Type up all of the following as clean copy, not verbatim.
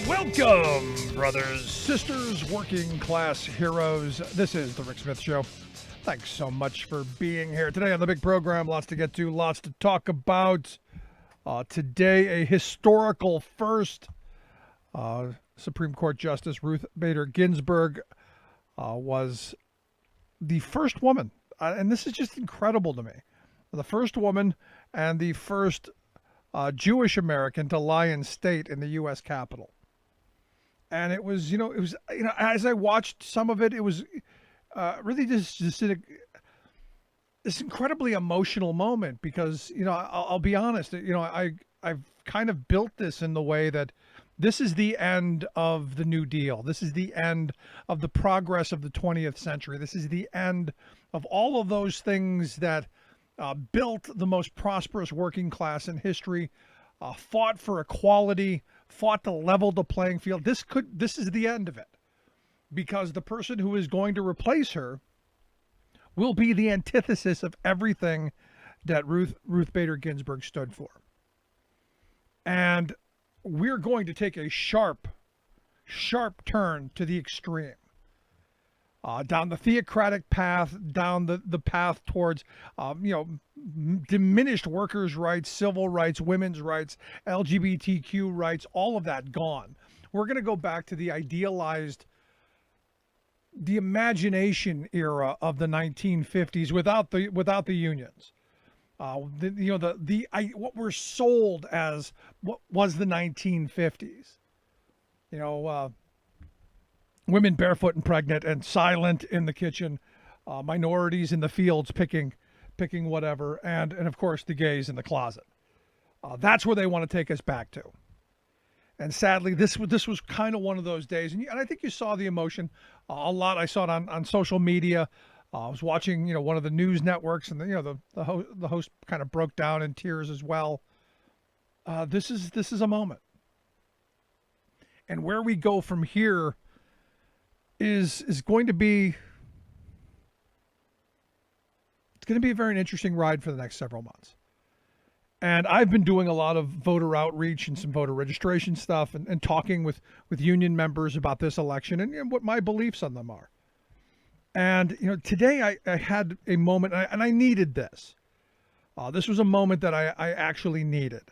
Welcome, brothers, sisters, working class heroes. This is The Rick Smith Show. Thanks so much for being here today on the big program. Lots to get to, lots to talk about. Today, a historical first. Supreme Court Justice Ruth Bader Ginsburg was the first woman, and this is just incredible to me, the first woman and the first Jewish American to lie in state in the U.S. Capitol. And it was, as I watched some of it, it was really just this incredibly emotional moment because, I'll be honest, I've kind of built this in the way that this is the end of the New Deal. This is the end of the progress of the 20th century. This is the end of all of those things that built the most prosperous working class in history, fought for equality, fought to level the playing field. This is the end of it, because the person who is going to replace her will be the antithesis of everything that Ruth Bader Ginsburg stood for. And we're going to take a sharp turn to the extreme. Down the theocratic path, down the path towards, diminished workers' rights, civil rights, women's rights, LGBTQ rights, all of that gone. We're going to go back to the idealized, the imagination era of the 1950s without the unions. What we're sold as what was the 1950s. Women barefoot and pregnant and silent in the kitchen, minorities in the fields picking whatever, and of course the gays in the closet. That's where they want to take us back to. And sadly, this was kind of one of those days, and I think you saw the emotion a lot. I saw it on social media. I was watching, one of the news networks, and the host kind of broke down in tears as well. This is a moment, and where we go from here is going to be a very interesting ride for the next several months. And I've been doing a lot of voter outreach and some voter registration stuff and talking with union members about this election and what my beliefs on them are. And, today I had a moment, and I needed this. This was a moment that I actually needed.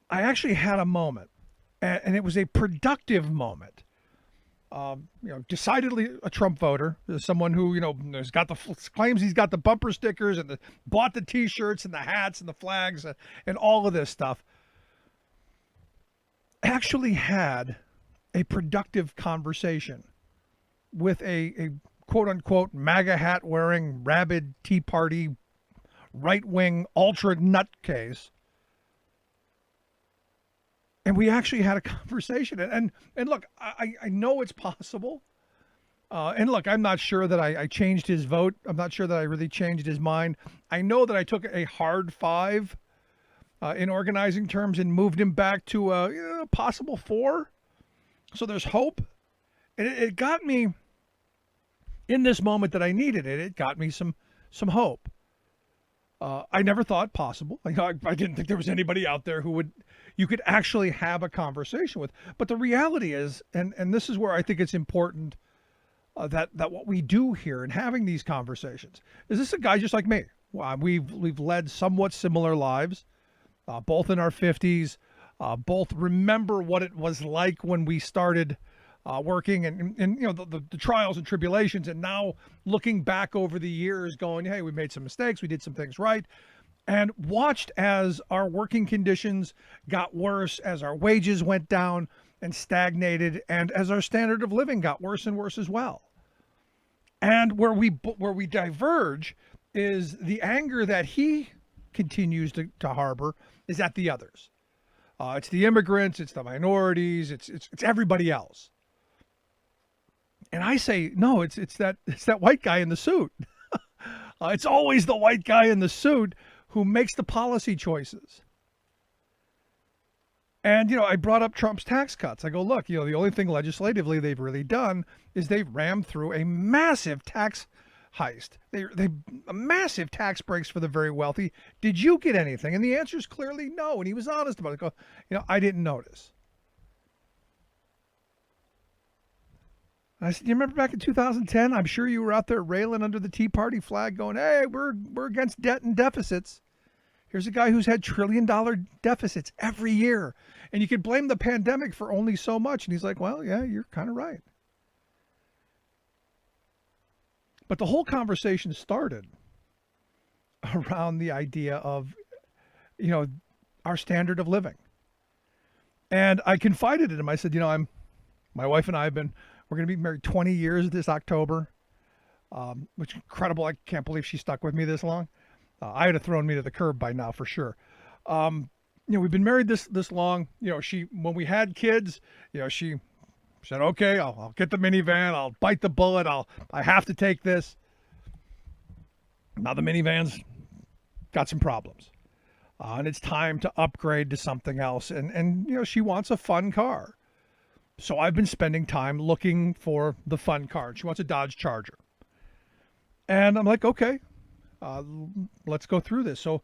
I actually had a moment, and it was a productive moment. Decidedly a Trump voter, someone who, has got claims he's got the bumper stickers and bought the T-shirts and the hats and the flags and all of this stuff, actually had a productive conversation with a quote unquote MAGA hat wearing, rabid Tea Party, right wing ultra nutcase. And we actually had a conversation. And look, I know it's possible. And look, I'm not sure that I changed his vote. I'm not sure that I really changed his mind. I know that I took a hard 5 in organizing terms and moved him back to a possible 4. So there's hope. And it got me, in this moment that I needed it got me some hope. I never thought possible. I didn't think there was anybody out there who you could actually have a conversation with. But the reality is, and this is where I think it's important that what we do here in having these conversations is, this a guy just like me. We've led somewhat similar lives, both in our 50s, both remember what it was like when we started working and the trials and tribulations, and now looking back over the years going, hey, we made some mistakes, we did some things right, and watched as our working conditions got worse, as our wages went down and stagnated, and as our standard of living got worse and worse as well. And where we diverge is the anger that he continues to harbor is at the others. It's the immigrants, it's the minorities, it's everybody else. And I say, no, it's that white guy in the suit. It's always the white guy in the suit who makes the policy choices. And, I brought up Trump's tax cuts. I go, look, the only thing legislatively they've really done is they've rammed through a massive tax heist. They massive tax breaks for the very wealthy. Did you get anything? And the answer is clearly no. And he was honest about it. I didn't notice. And I said, you remember back in 2010? I'm sure you were out there railing under the Tea Party flag going, hey, we're against debt and deficits. Here's a guy who's had trillion-dollar deficits every year. And you could blame the pandemic for only so much. And he's like, well, yeah, you're kind of right. But the whole conversation started around the idea of, our standard of living. And I confided in him. I said, my wife and I we're going to be married 20 years this October, which is incredible. I can't believe she stuck with me this long. I would have thrown me to the curb by now for sure. We've been married this long. When we had kids, she said, okay, I'll get the minivan. I'll bite the bullet. I have to take this. Now the minivan's got some problems. And it's time to upgrade to something else. And she wants a fun car. So I've been spending time looking for the fun car. She wants a Dodge Charger. And I'm like, okay, let's go through this. So,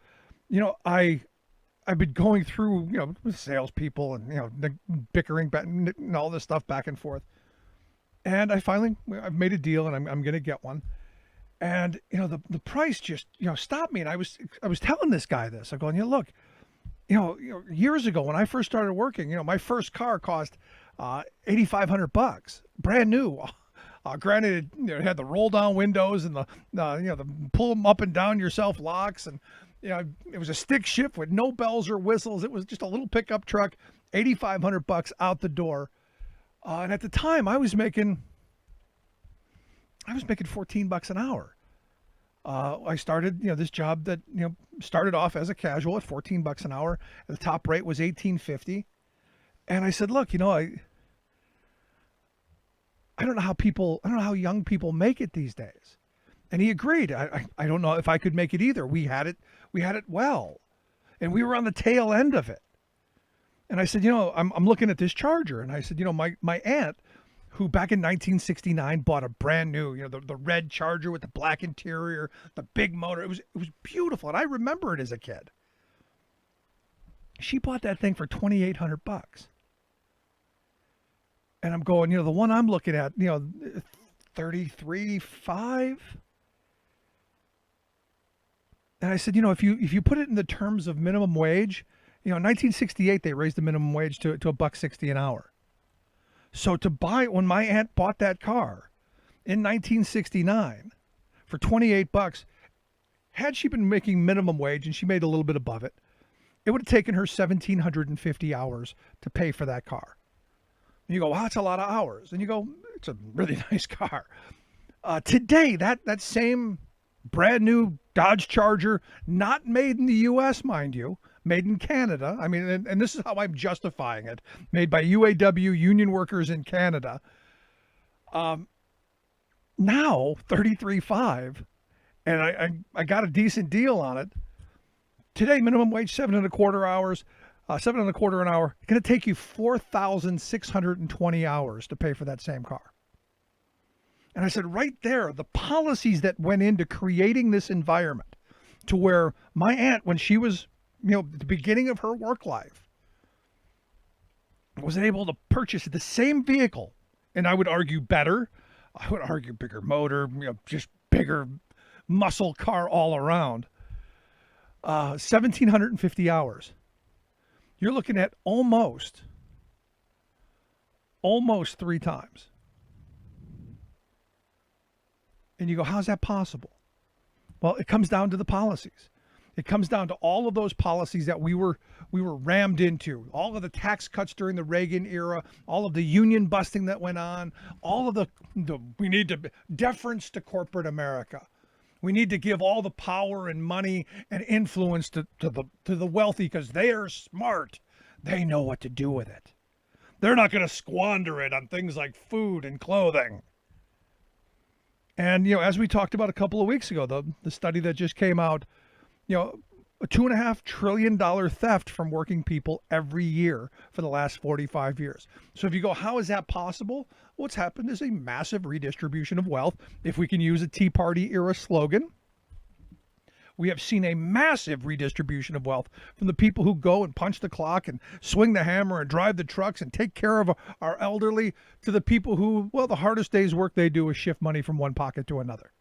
I've been going through, with salespeople and, bickering and all this stuff back and forth. And I've made a deal and I'm going to get one. And, the price just, stopped me. And I was telling this guy this. I'm going, look, years ago when I first started working, my first car cost $8,500, brand new. Granted, it had the roll down windows and the pull them up and down yourself locks. And, it was a stick shift with no bells or whistles. It was just a little pickup truck, $8,500 out the door. And at the time I was making $14 an hour. I started, this job that, started off as a casual at $14 an hour. The top rate was $18.50. And I said, look, I don't know how young people make it these days. And he agreed. I don't know if I could make it either. We had it well. And we were on the tail end of it. And I said, I'm looking at this Charger. And I said, my aunt, who back in 1969 bought a brand new, the red Charger with the black interior, the big motor. It was beautiful. And I remember it as a kid. She bought that thing for $2,800. And I'm going, the one I'm looking at, 33.5. And I said, if you put it in the terms of minimum wage, in 1968 they raised the minimum wage to $1.60 an hour. So when my aunt bought that car in 1969 for $28, had she been making minimum wage and she made a little bit above it, it would have taken her 1,750 hours to pay for that car. And you go, wow, that's a lot of hours. And you go, it's a really nice car. Today, that same brand new Dodge Charger, not made in the U.S., mind you, made in Canada. I mean, and this is how I'm justifying it. Made by UAW, union workers in Canada. Now, $33.5, and I got a decent deal on it. Today, minimum wage, 7.25 hours. 7.25 an hour. It's going to take you 4,620 hours to pay for that same car. And I said, right there, the policies that went into creating this environment to where my aunt, when she was, at the beginning of her work life, was able to purchase the same vehicle, and I would argue better. I would argue bigger motor, just bigger muscle car all around. 1,750 hours. You're looking at almost 3 times. And you go, how's that possible? Well, it comes down to the policies. It comes down to all of those policies that we were rammed into, all of the tax cuts during the Reagan era, all of the union busting that went on, all of the we need to deference to corporate America. We need to give all the power and money and influence to the wealthy because they are smart. They know what to do with it. They're not going to squander it on things like food and clothing. And, as we talked about a couple of weeks ago, the study that just came out, a $2.5 trillion theft from working people every year for the last 45 years. So if you go, how is that possible? What's happened is a massive redistribution of wealth. If we can use a Tea Party era slogan, We have seen a massive redistribution of wealth from the people who go and punch the clock and swing the hammer and drive the trucks and take care of our elderly to the people who, well, the hardest day's work they do is shift money from one pocket to another.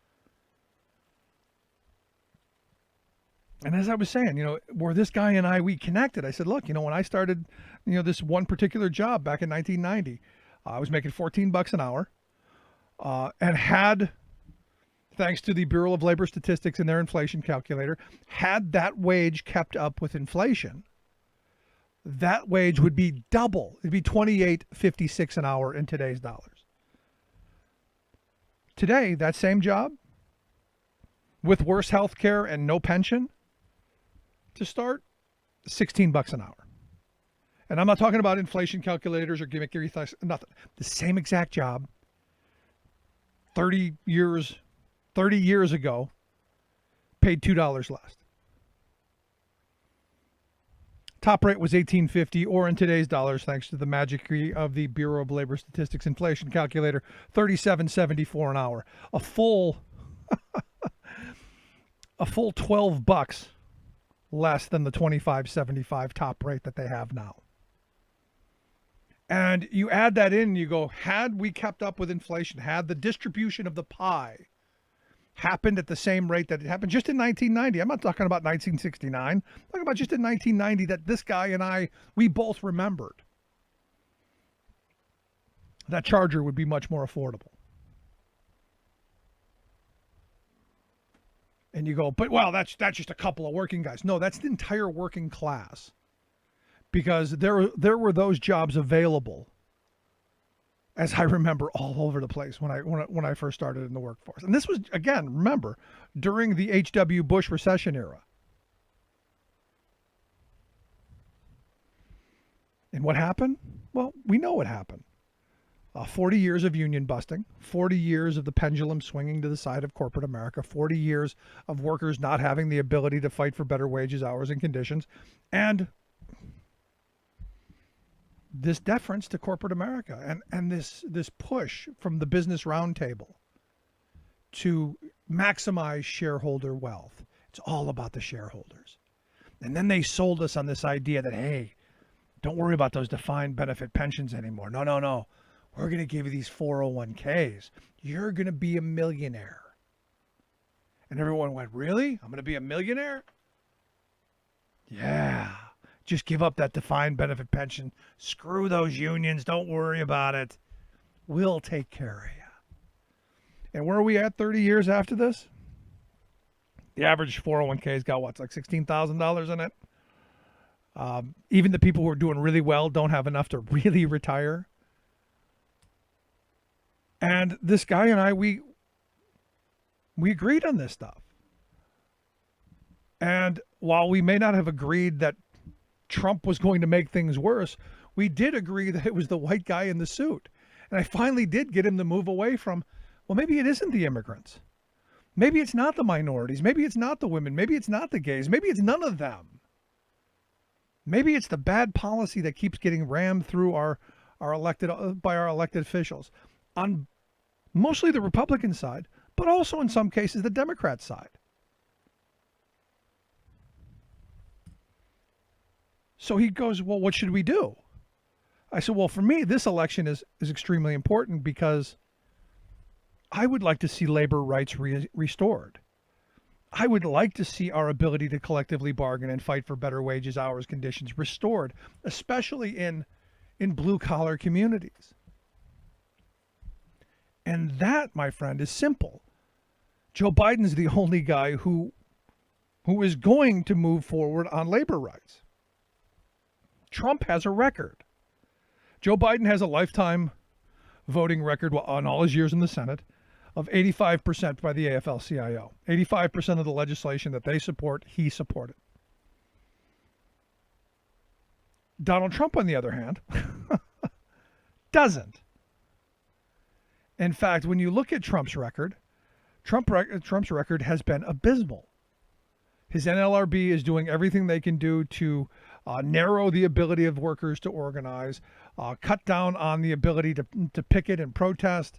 And as I was saying, where this guy and we connected, I said, look, when I started, this one particular job back in 1990, I was making $14 an hour and had, thanks to the Bureau of Labor Statistics and their inflation calculator, had that wage kept up with inflation, that wage would be double. It'd be $28.56 an hour in today's dollars. Today, that same job with worse health care and no pension to start, $16 an hour. And I'm not talking about inflation calculators or gimmicky nothing. The same exact job 30 years ago paid $2 less. Top rate was $18.50, or in today's dollars, thanks to the magic of the Bureau of Labor Statistics inflation calculator, $37.74 an hour. A full $12 less than the $25.75 top rate that they have now. And you add that in, and you go, had we kept up with inflation, had the distribution of the pie happened at the same rate that it happened just in 1990. I'm not talking about 1969. I'm talking about just in 1990 that this guy and we both remembered. That Charger would be much more affordable. And you go, but that's just a couple of working guys. No, that's the entire working class. Because there were those jobs available, as I remember, all over the place when I first started in the workforce. And this was, again, remember, during the H.W. Bush recession era. And what happened? Well, we know what happened. 40 years of union busting, 40 years of the pendulum swinging to the side of corporate America, 40 years of workers not having the ability to fight for better wages, hours, and conditions, and this deference to corporate America and this push from the Business Roundtable to maximize shareholder wealth. It's all about the shareholders. And then they sold us on this idea that, hey, don't worry about those defined benefit pensions anymore. No. We're going to give you these 401ks. You're going to be a millionaire. And everyone went, really? I'm going to be a millionaire? Yeah. Just give up that defined benefit pension. Screw those unions. Don't worry about it. We'll take care of you. And where are we at 30 years after this? The average 401k's got what's like $16,000 in it. Even the people who are doing really well don't have enough to really retire. And this guy and we agreed on this stuff. And while we may not have agreed that Trump was going to make things worse, we did agree that it was the white guy in the suit. And I finally did get him to move away from, well, maybe it isn't the immigrants. Maybe it's not the minorities. Maybe it's not the women. Maybe it's not the gays. Maybe it's none of them. Maybe it's the bad policy that keeps getting rammed through our elected officials on mostly the Republican side, but also in some cases the Democrat side. So he goes, well, what should we do? I said, well, for me, this election is extremely important because I would like to see labor rights restored. I would like to see our ability to collectively bargain and fight for better wages, hours, conditions restored, especially in blue-collar communities. And that, my friend, is simple. Joe Biden's the only guy who is going to move forward on labor rights. Trump has a record. Joe Biden has a lifetime voting record on all his years in the Senate of 85% by the AFL-CIO. 85% of the legislation that they support, he supported. Donald Trump, on the other hand, doesn't. In fact, when you look at Trump's record, Trump's record has been abysmal. His NLRB is doing everything they can do to narrow the ability of workers to organize, cut down on the ability to picket and protest,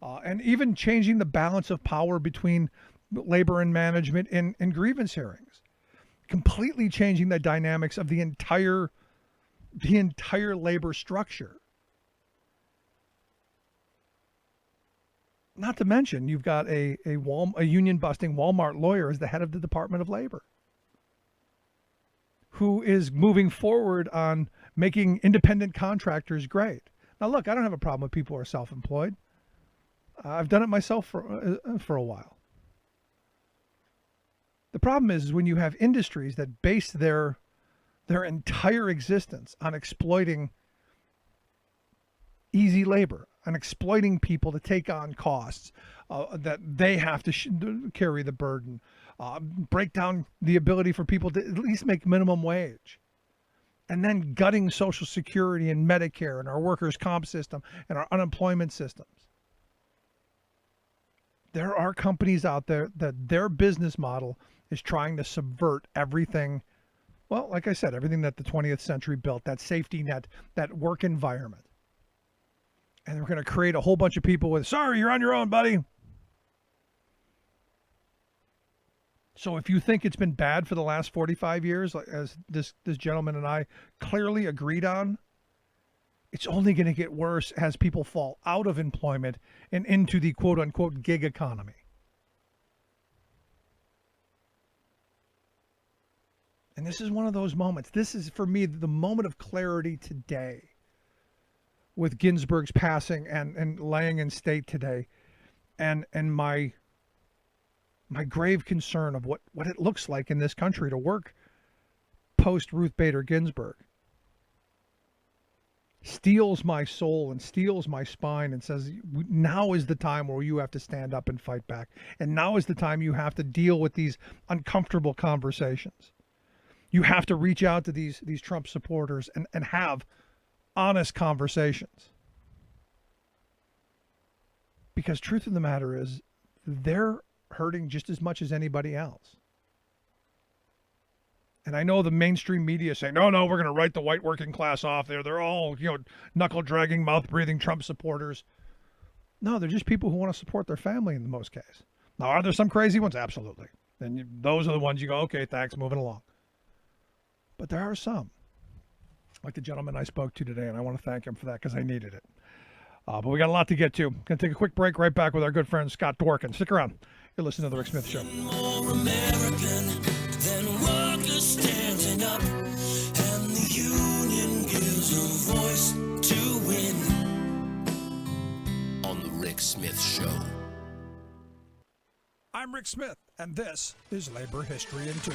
and even changing the balance of power between labor and management in grievance hearings, completely changing the dynamics of the entire labor structure. Not to mention, you've got a union-busting Walmart lawyer as the head of the Department of Labor, who is moving forward on making independent contractors great. Now, look, I don't have a problem with people who are self-employed. I've done it myself for a while. The problem is when you have industries that base their entire existence on exploiting easy labor, on exploiting people to take on costs that they have to carry the burden, break down the ability for people to at least make minimum wage, and then gutting Social Security and Medicare and our workers' comp system and our unemployment systems. There are companies out there that their business model is trying to subvert everything. Well, like I said, everything that the 20th century built, that safety net, that work environment. And we're going to create a whole bunch of people with, sorry, you're on your own, buddy. So if you think it's been bad for the last 45 years, as this gentleman and I clearly agreed on, it's only going to get worse as people fall out of employment and into the quote-unquote gig economy. And this is one of those moments. This is, for me, the moment of clarity today with Ginsburg's passing and laying in state today, and my grave concern of what it looks like in this country to work post Ruth Bader Ginsburg steals my soul and steals my spine and says, now is the time where you have to stand up and fight back. And now is the time you have to deal with these uncomfortable conversations. You have to reach out to these Trump supporters and have honest conversations. Because truth of the matter is, they're hurting just as much as anybody else. And I know the mainstream media say, no, we're going to write the white working class off there. They're all, knuckle-dragging, mouth-breathing Trump supporters. No, they're just people who want to support their family in the most case. Now, are there some crazy ones? Absolutely. And those are the ones you go, okay, thanks, moving along. But there are some, like the gentleman I spoke to today, and I want to thank him for that because I needed it. But we got a lot to get to. Going to take a quick break, right back with our good friend Scott Dworkin. Stick around. You're listening to The Rick Smith Show. More American than workers standing up, and the union gives a voice to win. On The Rick Smith Show. I'm Rick Smith, and this is Labor History in 2.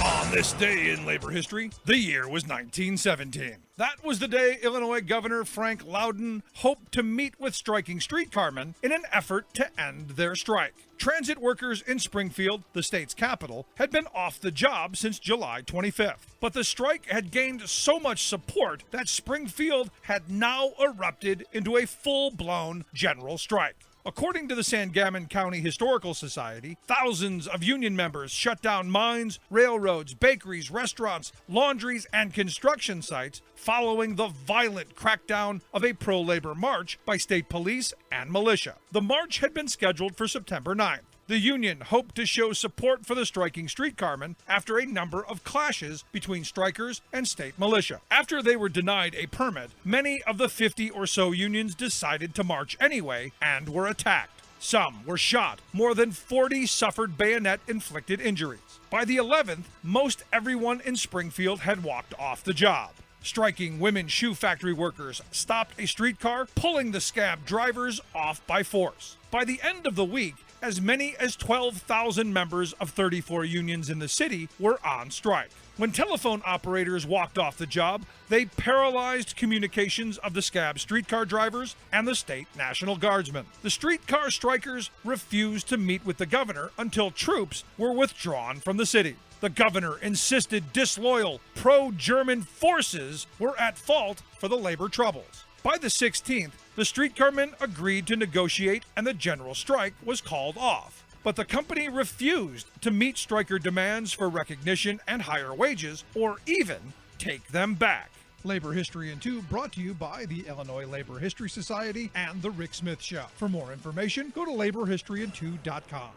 On this day in labor history, the year was 1917. That was the day Illinois Governor Frank Loudon hoped to meet with striking streetcarmen in an effort to end their strike. Transit workers in Springfield, the state's capital, had been off the job since July 25th. But the strike had gained so much support that Springfield had now erupted into a full-blown general strike. According to the Sangamon County Historical Society, thousands of union members shut down mines, railroads, bakeries, restaurants, laundries, and construction sites following the violent crackdown of a pro-labor march by state police and militia. The march had been scheduled for September 9th. The union hoped to show support for the striking streetcarmen after a number of clashes between strikers and state militia. After they were denied a permit, many of the 50 or so unions decided to march anyway and were attacked. Some were shot. More than 40 suffered bayonet-inflicted injuries. By the 11th, most everyone in Springfield had walked off the job. Striking women shoe factory workers stopped a streetcar, pulling the scab drivers off by force. By the end of the week, as many as 12,000 members of 34 unions in the city were on strike. When telephone operators walked off the job, they paralyzed communications of the scab streetcar drivers and the state National Guardsmen. The streetcar strikers refused to meet with the governor until troops were withdrawn from the city. The governor insisted disloyal, pro-German forces were at fault for the labor troubles. By the 16th, the streetcarmen agreed to negotiate and the general strike was called off. But the company refused to meet striker demands for recognition and higher wages, or even take them back. Labor History in 2 brought to you by the Illinois Labor History Society and The Rick Smith Show. For more information, go to laborhistoryin2.com.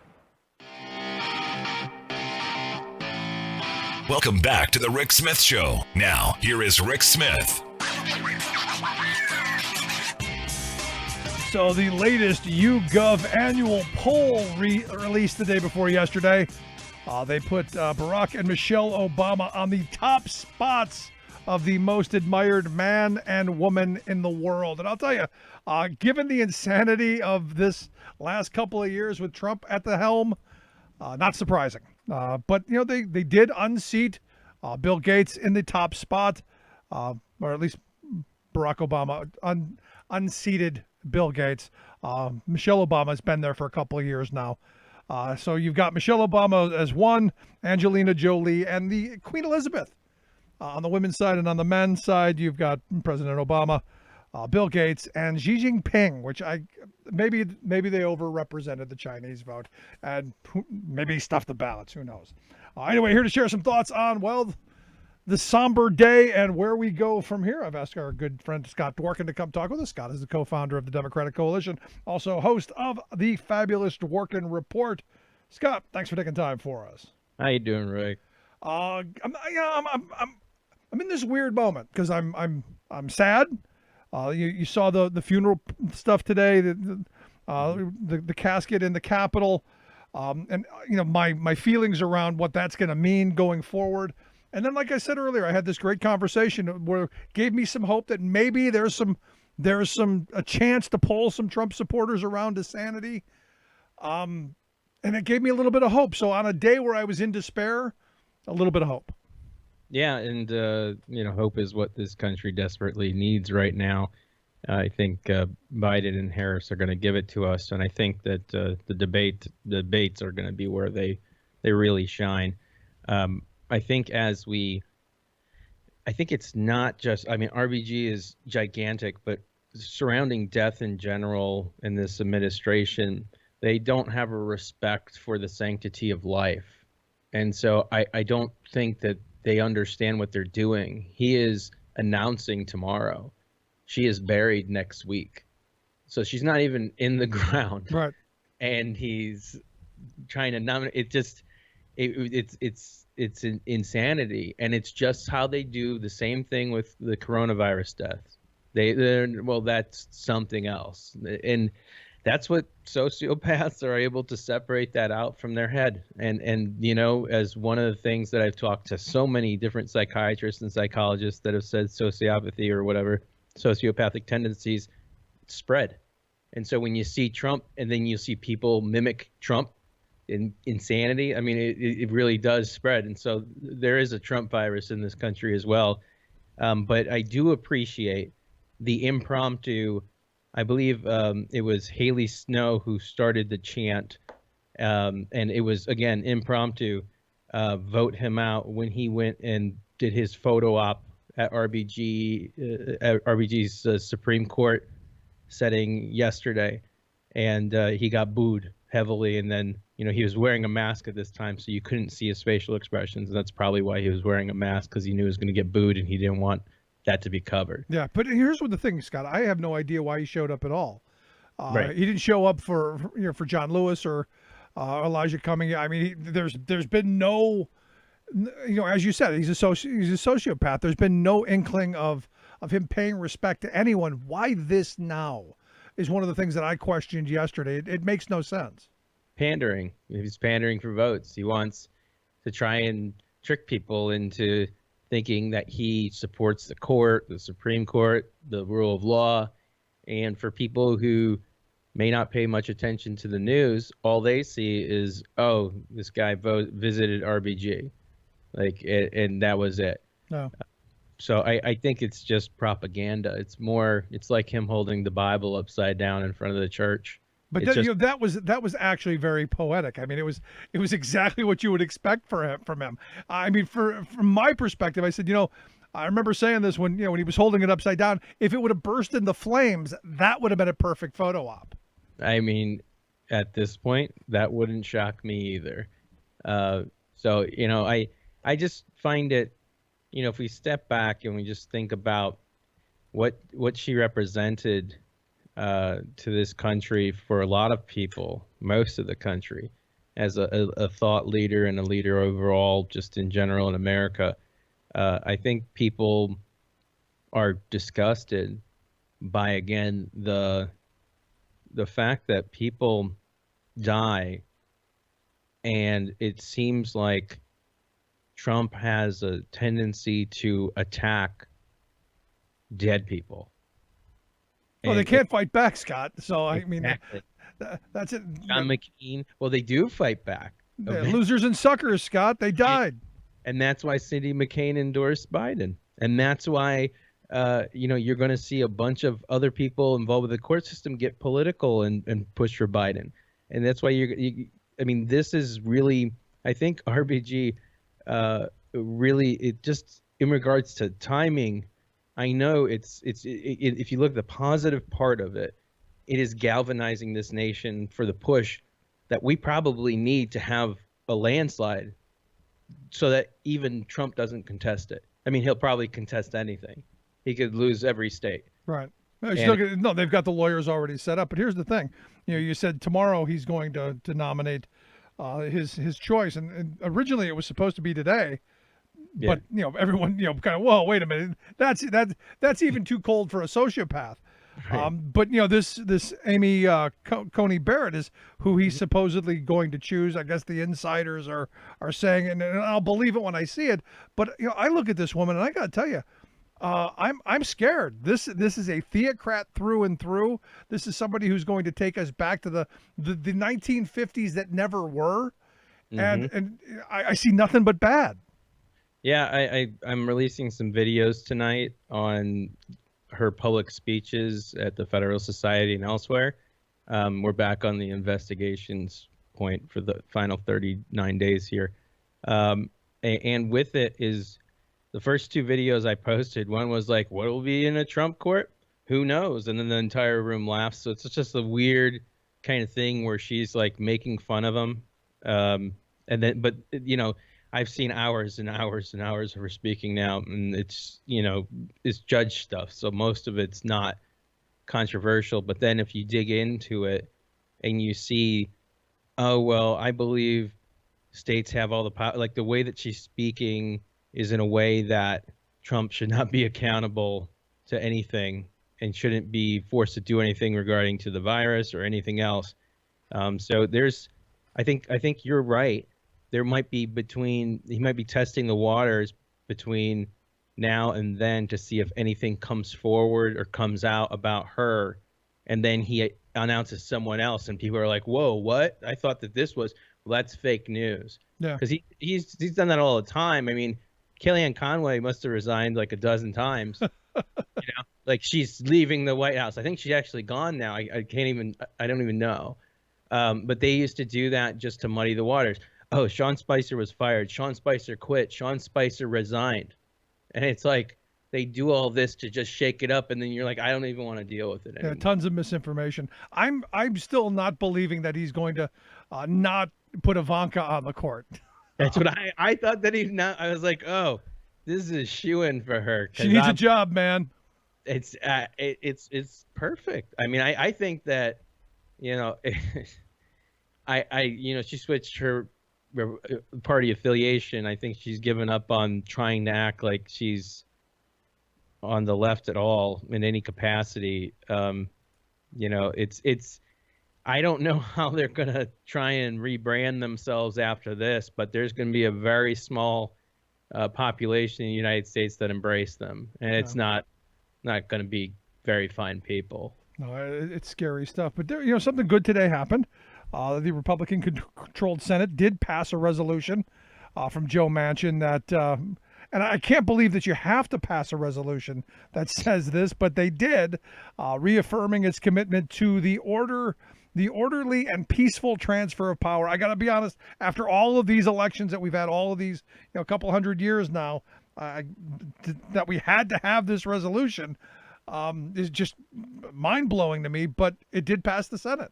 Welcome back to the Rick Smith Show. Now, here is Rick Smith. So the latest YouGov annual poll released the day before yesterday, they put Barack and Michelle Obama on the top spots of the most admired man and woman in the world. And I'll tell you, given the insanity of this last couple of years with Trump at the helm, not surprising. But, they did unseat Bill Gates in the top spot, or at least Barack Obama unseated Bill Gates. Michelle Obama's been there for a couple of years now. So you've got Michelle Obama as one, Angelina Jolie, and the Queen Elizabeth. On the women's side, and on the men's side, you've got President Obama, Bill Gates, and Xi Jinping, which maybe they overrepresented the Chinese vote, and maybe stuffed the ballots. Who knows? Anyway, here to share some thoughts on, the somber day and where we go from here. I've asked our good friend Scott Dworkin to come talk with us. Scott is the co-founder of the Democratic Coalition, also host of the fabulous Dworkin Report. Scott, thanks for taking time for us. How you doing, Rick? I'm in this weird moment because I'm sad. You saw the funeral stuff today, the casket in the Capitol, and my feelings around what that's going to mean going forward. And then, like I said earlier, I had this great conversation where it gave me some hope that maybe there's a chance to pull some Trump supporters around to sanity. And it gave me a little bit of hope. So on a day where I was in despair, a little bit of hope. Yeah, and hope is what this country desperately needs right now. I think Biden and Harris are going to give it to us, and I think that the debates are going to be where they really shine. I think it's not just, RBG is gigantic, but surrounding death in general in this administration, they don't have a respect for the sanctity of life. And so I don't think that they understand what they're doing. He is announcing tomorrow. She is buried next week. So she's not even in the ground. Right. And he's trying to nominate. It's an insanity, and it's just how they do the same thing with the coronavirus deaths. That's something else, and that's what sociopaths are able to separate that out from their head. And as one of the things that I've talked to so many different psychiatrists and psychologists that have said sociopathy or whatever, sociopathic tendencies spread. And so when you see Trump and then you see people mimic Trump in insanity, it really does spread. And so there is a Trump virus in this country as well. But I do appreciate the impromptu, I believe it was Haley Snow who started the chant, and it was, again, impromptu, vote him out, when he went and did his photo op at RBG's Supreme Court setting yesterday, and he got booed heavily. And then, he was wearing a mask at this time, so you couldn't see his facial expressions, and that's probably why he was wearing a mask, because he knew he was going to get booed and he didn't want that to be covered. Yeah, but here's what the thing, Scott. I have no idea why he showed up at all. Right. He didn't show up for John Lewis or Elijah Cumming. There's been no, as you said, he's a sociopath. There's been no inkling of him paying respect to anyone. Why this now is one of the things that I questioned yesterday. It makes no sense. Pandering. He's pandering for votes. He wants to try and trick people into thinking that he supports the court, the Supreme Court, the rule of law. And for people who may not pay much attention to the news, all they see is, oh, this guy visited RBG. And that was it. No. So I think it's just propaganda. It's like him holding the Bible upside down in front of the church. But that was actually very poetic. It was exactly what you would expect from him. From my perspective, I said, I remember saying this when he was holding it upside down. If it would have burst into flames, that would have been a perfect photo op. At this point, that wouldn't shock me either. So I just find it, if we step back and we just think about what she represented to this country, for a lot of people, most of the country, as a thought leader and a leader overall, just in general in America. I think people are disgusted by, again, the fact that people die, and it seems like Trump has a tendency to attack dead people. Well, they And can't fight back, Scott. So I mean, exactly. that's it. John McCain, well, they do fight back. They're losers and suckers, Scott. They died. And that's why Cindy McCain endorsed Biden. And that's why, you're going to see a bunch of other people involved with the court system get political and push for Biden. And that's why I mean, this is really, I think RBG, really, it just, in regards to timing, I know if you look at the positive part of it, it is galvanizing this nation for the push that we probably need to have a landslide so that even Trump doesn't contest it. I mean, he'll probably contest anything. He could lose every state. Right. No, they've got the lawyers already set up. But here's the thing. You said tomorrow he's going to nominate his choice, and originally it was supposed to be today. Yeah. But everyone kind of, whoa, wait a minute, that's even too cold for a sociopath. Right. But this Amy Coney Barrett is who he's supposedly going to choose. I guess the insiders are saying, and I'll believe it when I see it. But I look at this woman and I got to tell you, I'm scared. This is a theocrat through and through. This is somebody who's going to take us back to the 1950s that never were, and I see nothing but bad. Yeah, I'm releasing some videos tonight on her public speeches at the Federal Society and elsewhere. We're back on the investigations point for the final 39 days here. And with it is the first two videos I posted. One was like, what will be in a Trump court? Who knows? And then the entire room laughs. So it's just a weird kind of thing where she's like making fun of him. And then, but I've seen hours and hours and hours of her speaking now, and it's judge stuff. So most of it's not controversial. But then if you dig into it and you see, oh, well, I believe states have all the power, like the way that she's speaking is in a way that Trump should not be accountable to anything and shouldn't be forced to do anything regarding to the virus or anything else. So I think you're right. There might be he might be testing the waters between now and then to see if anything comes forward or comes out about her. And then he announces someone else and people are like, whoa, what? I thought that this was, well, that's fake news. Yeah. Because he's done that all the time. I mean, Kellyanne Conway must have resigned like a dozen times. Like she's leaving the White House. I think she's actually gone now. I don't even know. But they used to do that just to muddy the waters. Oh, Sean Spicer was fired. Sean Spicer quit. Sean Spicer resigned. And it's like they do all this to just shake it up, and then you're like, I don't even want to deal with it anymore. Yeah, tons of misinformation. I'm still not believing that he's going to not put Ivanka on the court. That's what I thought that he's not. I was like, oh, this is a shoo-in for her. She needs a job, man. It's perfect. I mean, I think that, she switched her party affiliation. I think she's given up on trying to act like she's on the left at all in any capacity. It's I don't know how they're going to try and rebrand themselves after this, but there's going to be a very small population in the United States that embrace them, and it's not going to be very fine people. No, it's scary stuff. But there, something good today happened. The Republican-controlled Senate did pass a resolution from Joe Manchin that, and I can't believe that you have to pass a resolution that says this, but they did, reaffirming its commitment to the orderly and peaceful transfer of power. I got to be honest, after all of these elections that we've had, all of these, a couple hundred years now, that we had to have this resolution is just mind-blowing to me, but it did pass the Senate.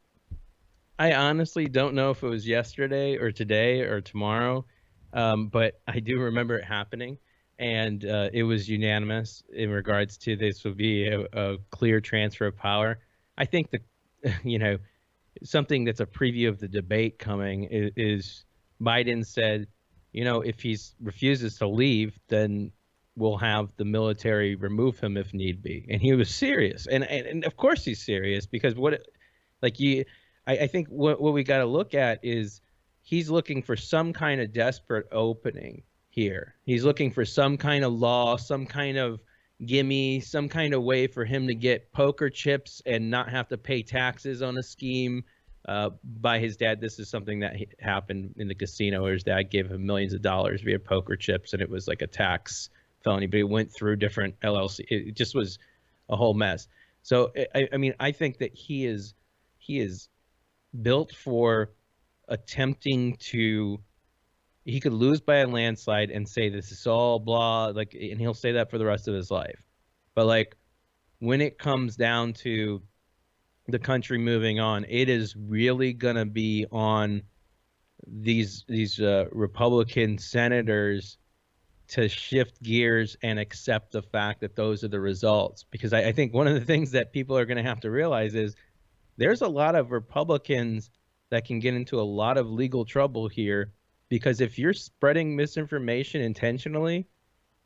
I honestly don't know if it was yesterday or today or tomorrow, but I do remember it happening, and it was unanimous in regards to this will be a clear transfer of power. I think something that's a preview of the debate coming is Biden said, if he refuses to leave, then we'll have the military remove him if need be. And he was serious. And of course he's serious, because I think what we got to look at is he's looking for some kind of desperate opening here. He's looking for some kind of law, some kind of gimme, some kind of way for him to get poker chips and not have to pay taxes on a scheme by his dad. This is something that happened in the casino where his dad gave him millions of dollars via poker chips, and it was like a tax felony, but it went through different LLC. It just was a whole mess. So I mean, I think that he is built for attempting to. He could lose by a landslide and say this is all blah, and he'll say that for the rest of his life. But when it comes down to the country moving on, it is really gonna be on these Republican senators to shift gears and accept the fact that those are the results. Because I think one of the things that people are going to have to realize is there's a lot of Republicans that can get into a lot of legal trouble here, because if you're spreading misinformation intentionally,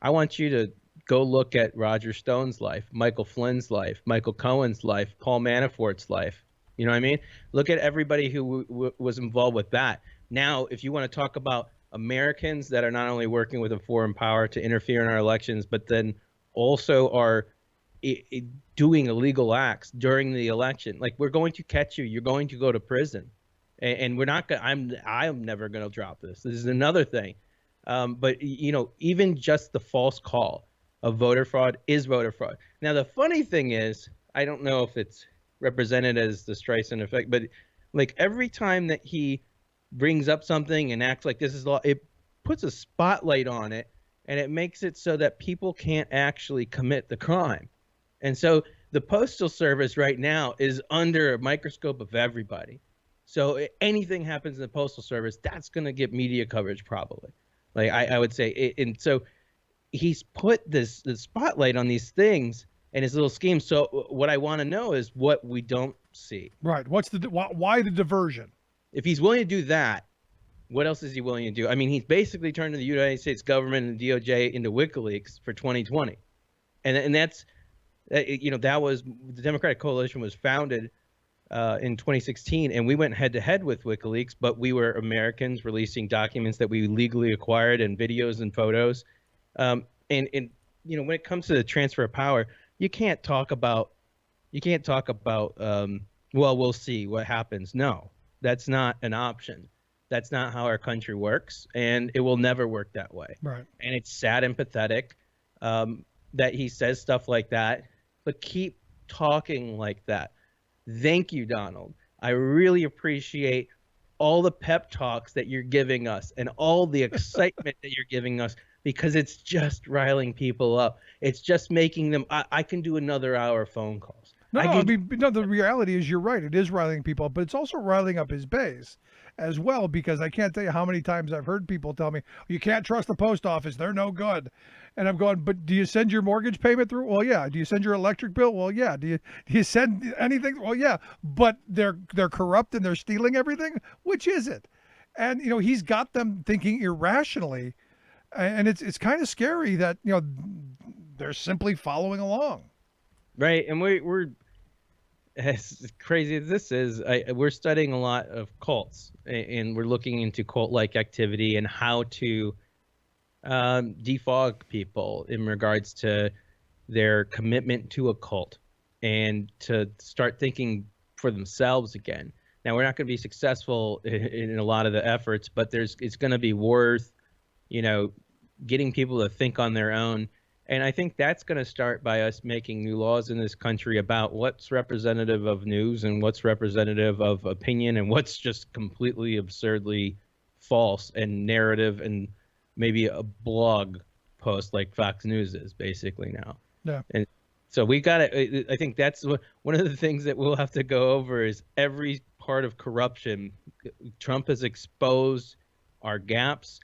I want you to go look at Roger Stone's life, Michael Flynn's life, Michael Cohen's life, Paul Manafort's life. You know what I mean? Look at everybody who was involved with that. Now, if you want to talk about Americans that are not only working with a foreign power to interfere in our elections, but then also are doing illegal acts during the election, we're going to catch you. You're going to go to prison. And we're not going to, I'm never going to drop this. This is another thing. But, even just the false call of voter fraud is voter fraud. Now, the funny thing is, I don't know if it's represented as the Streisand effect, but every time that he brings up something and acts like this is law, it puts a spotlight on it, and it makes it so that people can't actually commit the crime. And so the Postal Service right now is under a microscope of everybody. So anything happens in the Postal Service, that's going to get media coverage probably. I would say. And so he's put this spotlight on these things and his little scheme. So what I want to know is what we don't see. Right. Why the diversion? If he's willing to do that, what else is he willing to do? I mean, he's basically turned the United States government and DOJ into WikiLeaks for 2020. And that's, that was, the Democratic Coalition was founded in 2016, and we went head to head with WikiLeaks, but we were Americans releasing documents that we legally acquired and videos and photos. And when it comes to the transfer of power, you can't talk about, well, we'll see what happens. No. That's not an option. That's not how our country works, and it will never work that way. Right. And it's sad and pathetic that he says stuff like that, but keep talking like that. Thank you, Donald. I really appreciate all the pep talks that you're giving us and all the excitement that you're giving us, because it's just riling people up. It's just making them, I can do another hour of phone calls. The reality is you're right. It is riling people up, but it's also riling up his base as well, because I can't tell you how many times I've heard people tell me, you can't trust the post office. They're no good. And I'm going, but do you send your mortgage payment through? Well, yeah. Do you send your electric bill? Well, yeah. Do you send anything? Well, yeah. But they're corrupt and they're stealing everything. Which is it? And, he's got them thinking irrationally. And it's kind of scary that, they're simply following along. Right. And we're as crazy as this is, we're studying a lot of cults, and we're looking into cult-like activity and how to defog people in regards to their commitment to a cult and to start thinking for themselves again. Now, we're not going to be successful in a lot of the efforts, but it's going to be worth, getting people to think on their own. And I think that's going to start by us making new laws in this country about what's representative of news and what's representative of opinion and what's just completely absurdly false and narrative and maybe a blog post like Fox News is basically now. Yeah. And so we got to, I think that's one of the things that we'll have to go over is every part of corruption. Trump has exposed our gaps,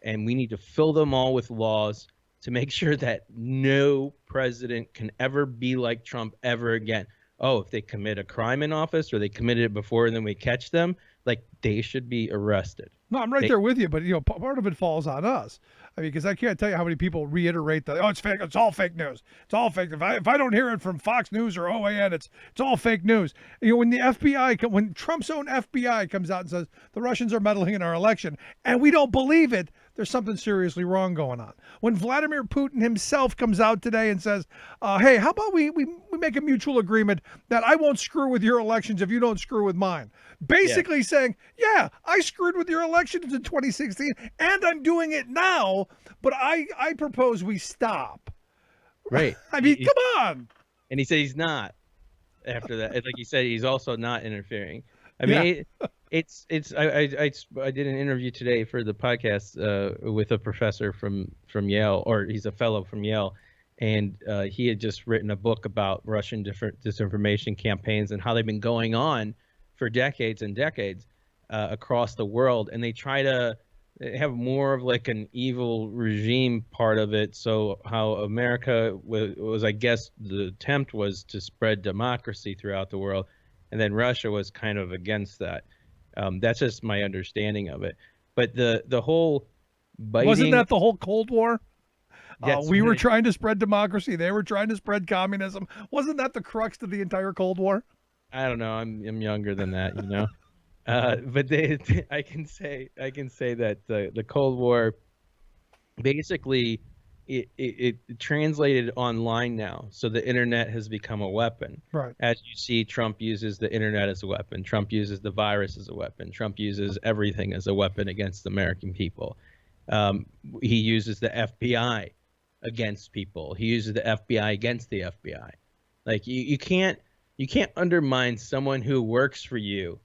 and we need to fill them all with laws to make sure that no president can ever be like Trump ever again. oh, if they commit a crime in office or they committed it before and then we catch them, like they should be arrested. No, I'm right there with you, but part of it falls on us. I mean, because I can't tell you how many people reiterate that. Oh, it's fake. It's all fake news. It's all fake. If I don't hear it from Fox News or OAN, it's all fake news. When the FBI, when Trump's own FBI comes out and says the Russians are meddling in our election, and we don't believe it, there's something seriously wrong going on. When Vladimir Putin himself comes out today and says, hey, how about we make a mutual agreement that I won't screw with your elections if you don't screw with mine. Basically saying, yeah, I screwed with your elections in 2016 and I'm doing it now, but I propose we stop. Right. I mean, come on. And he said he's not after that. Like he said, he's also not interfering. I mean, it's I did an interview today for the podcast with a professor from Yale, or he's a fellow from Yale, and he had just written a book about Russian disinformation campaigns and how they've been going on for decades and decades across the world, and they try to have more of like an evil regime part of it. So how America was, I guess, the attempt was to spread democracy throughout the world, and then Russia was kind of against that. That's just my understanding of it. But the whole biting... Wasn't that the whole Cold War? Yes, we were trying to spread democracy. They were trying to spread communism. Wasn't that the crux to the entire Cold War? I don't know. I'm younger than that, you know. But I can say that the Cold War basically it translated online now. So the internet has become a weapon. Right. As you see, Trump uses the internet as a weapon. Trump uses the virus as a weapon. Trump uses everything as a weapon against the American people. He uses the FBI against people. He uses the FBI against the FBI. Like you can't undermine someone who works for you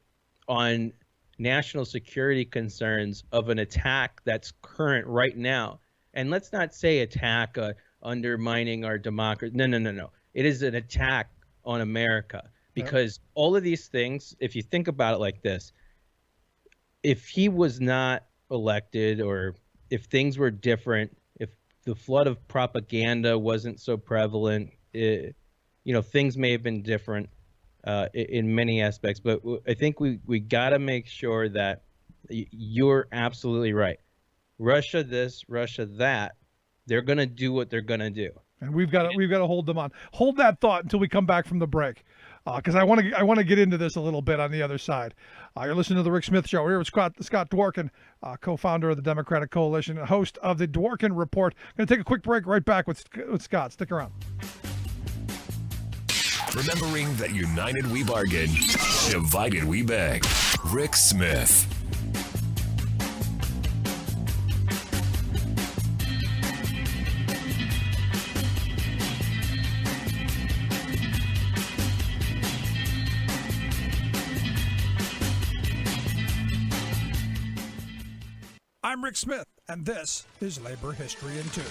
on national security concerns of an attack that's current right now. And let's not say attack undermining our democracy. No. It is an attack on America, because all of these things, if you think about it like this, if he was not elected, or if things were different, if the flood of propaganda wasn't so prevalent, things may have been different in many aspects. But I think we got to make sure that you're absolutely right. Russia this, Russia that, they're going to do what they're going to do. And we've got to hold them on. Hold that thought until we come back from the break, because I want to get into this a little bit on the other side. You're listening to the Rick Smith Show. We're here with Scott Dworkin, co-founder of the Democratic Coalition, host of the Dworkin Report. Going to take a quick break. Right back with Scott. Stick around. Remembering that united we bargain, divided we beg. Rick Smith. I'm Rick Smith, and this is Labor History in 2.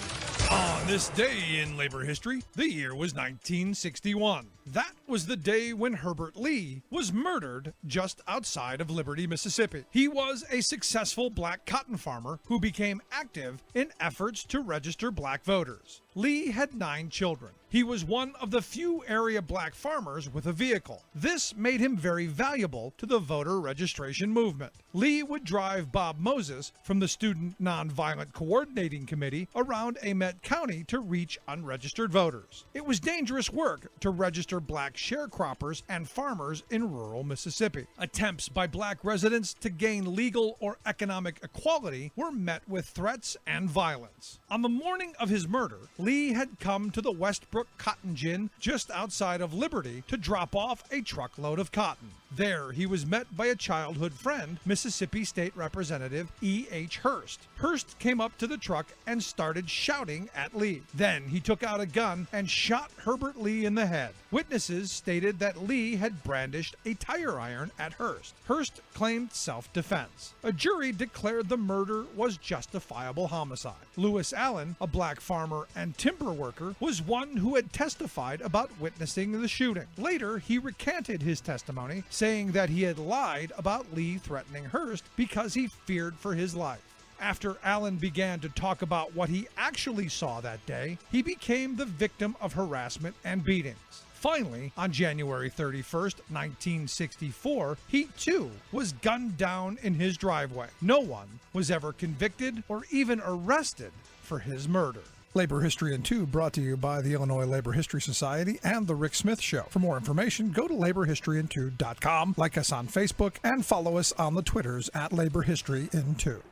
On this day in labor history, the year was 1961. That was the day when Herbert Lee was murdered just outside of Liberty, Mississippi. He was a successful black cotton farmer who became active in efforts to register black voters. Lee had 9 children. He was one of the few area black farmers with a vehicle. This made him very valuable to the voter registration movement. Lee would drive Bob Moses from the Student Nonviolent Coordinating Committee around Amet County to reach unregistered voters. It was dangerous work to register black sharecroppers and farmers in rural Mississippi. Attempts by black residents to gain legal or economic equality were met with threats and violence. On the morning of his murder, Lee had come to the Westbrook Cotton Gin just outside of Liberty to drop off a truckload of cotton. There, he was met by a childhood friend, Mississippi State Representative E.H. Hurst. Hurst came up to the truck and started shouting at Lee. Then he took out a gun and shot Herbert Lee in the head. Witnesses stated that Lee had brandished a tire iron at Hurst. Hurst claimed self-defense. A jury declared the murder was justifiable homicide. Lewis Allen, a black farmer and timber worker, was one who had testified about witnessing the shooting. Later, he recanted his testimony, saying that he had lied about Lee threatening Hurst because he feared for his life. After Allen began to talk about what he actually saw that day, he became the victim of harassment and beatings. Finally, on January 31st, 1964, he too was gunned down in his driveway. No one was ever convicted or even arrested for his murder. Labor History in 2 brought to you by the Illinois Labor History Society and The Rick Smith Show. For more information, go to laborhistoryin2.com, like us on Facebook, and follow us on the Twitters at Labor History in 2.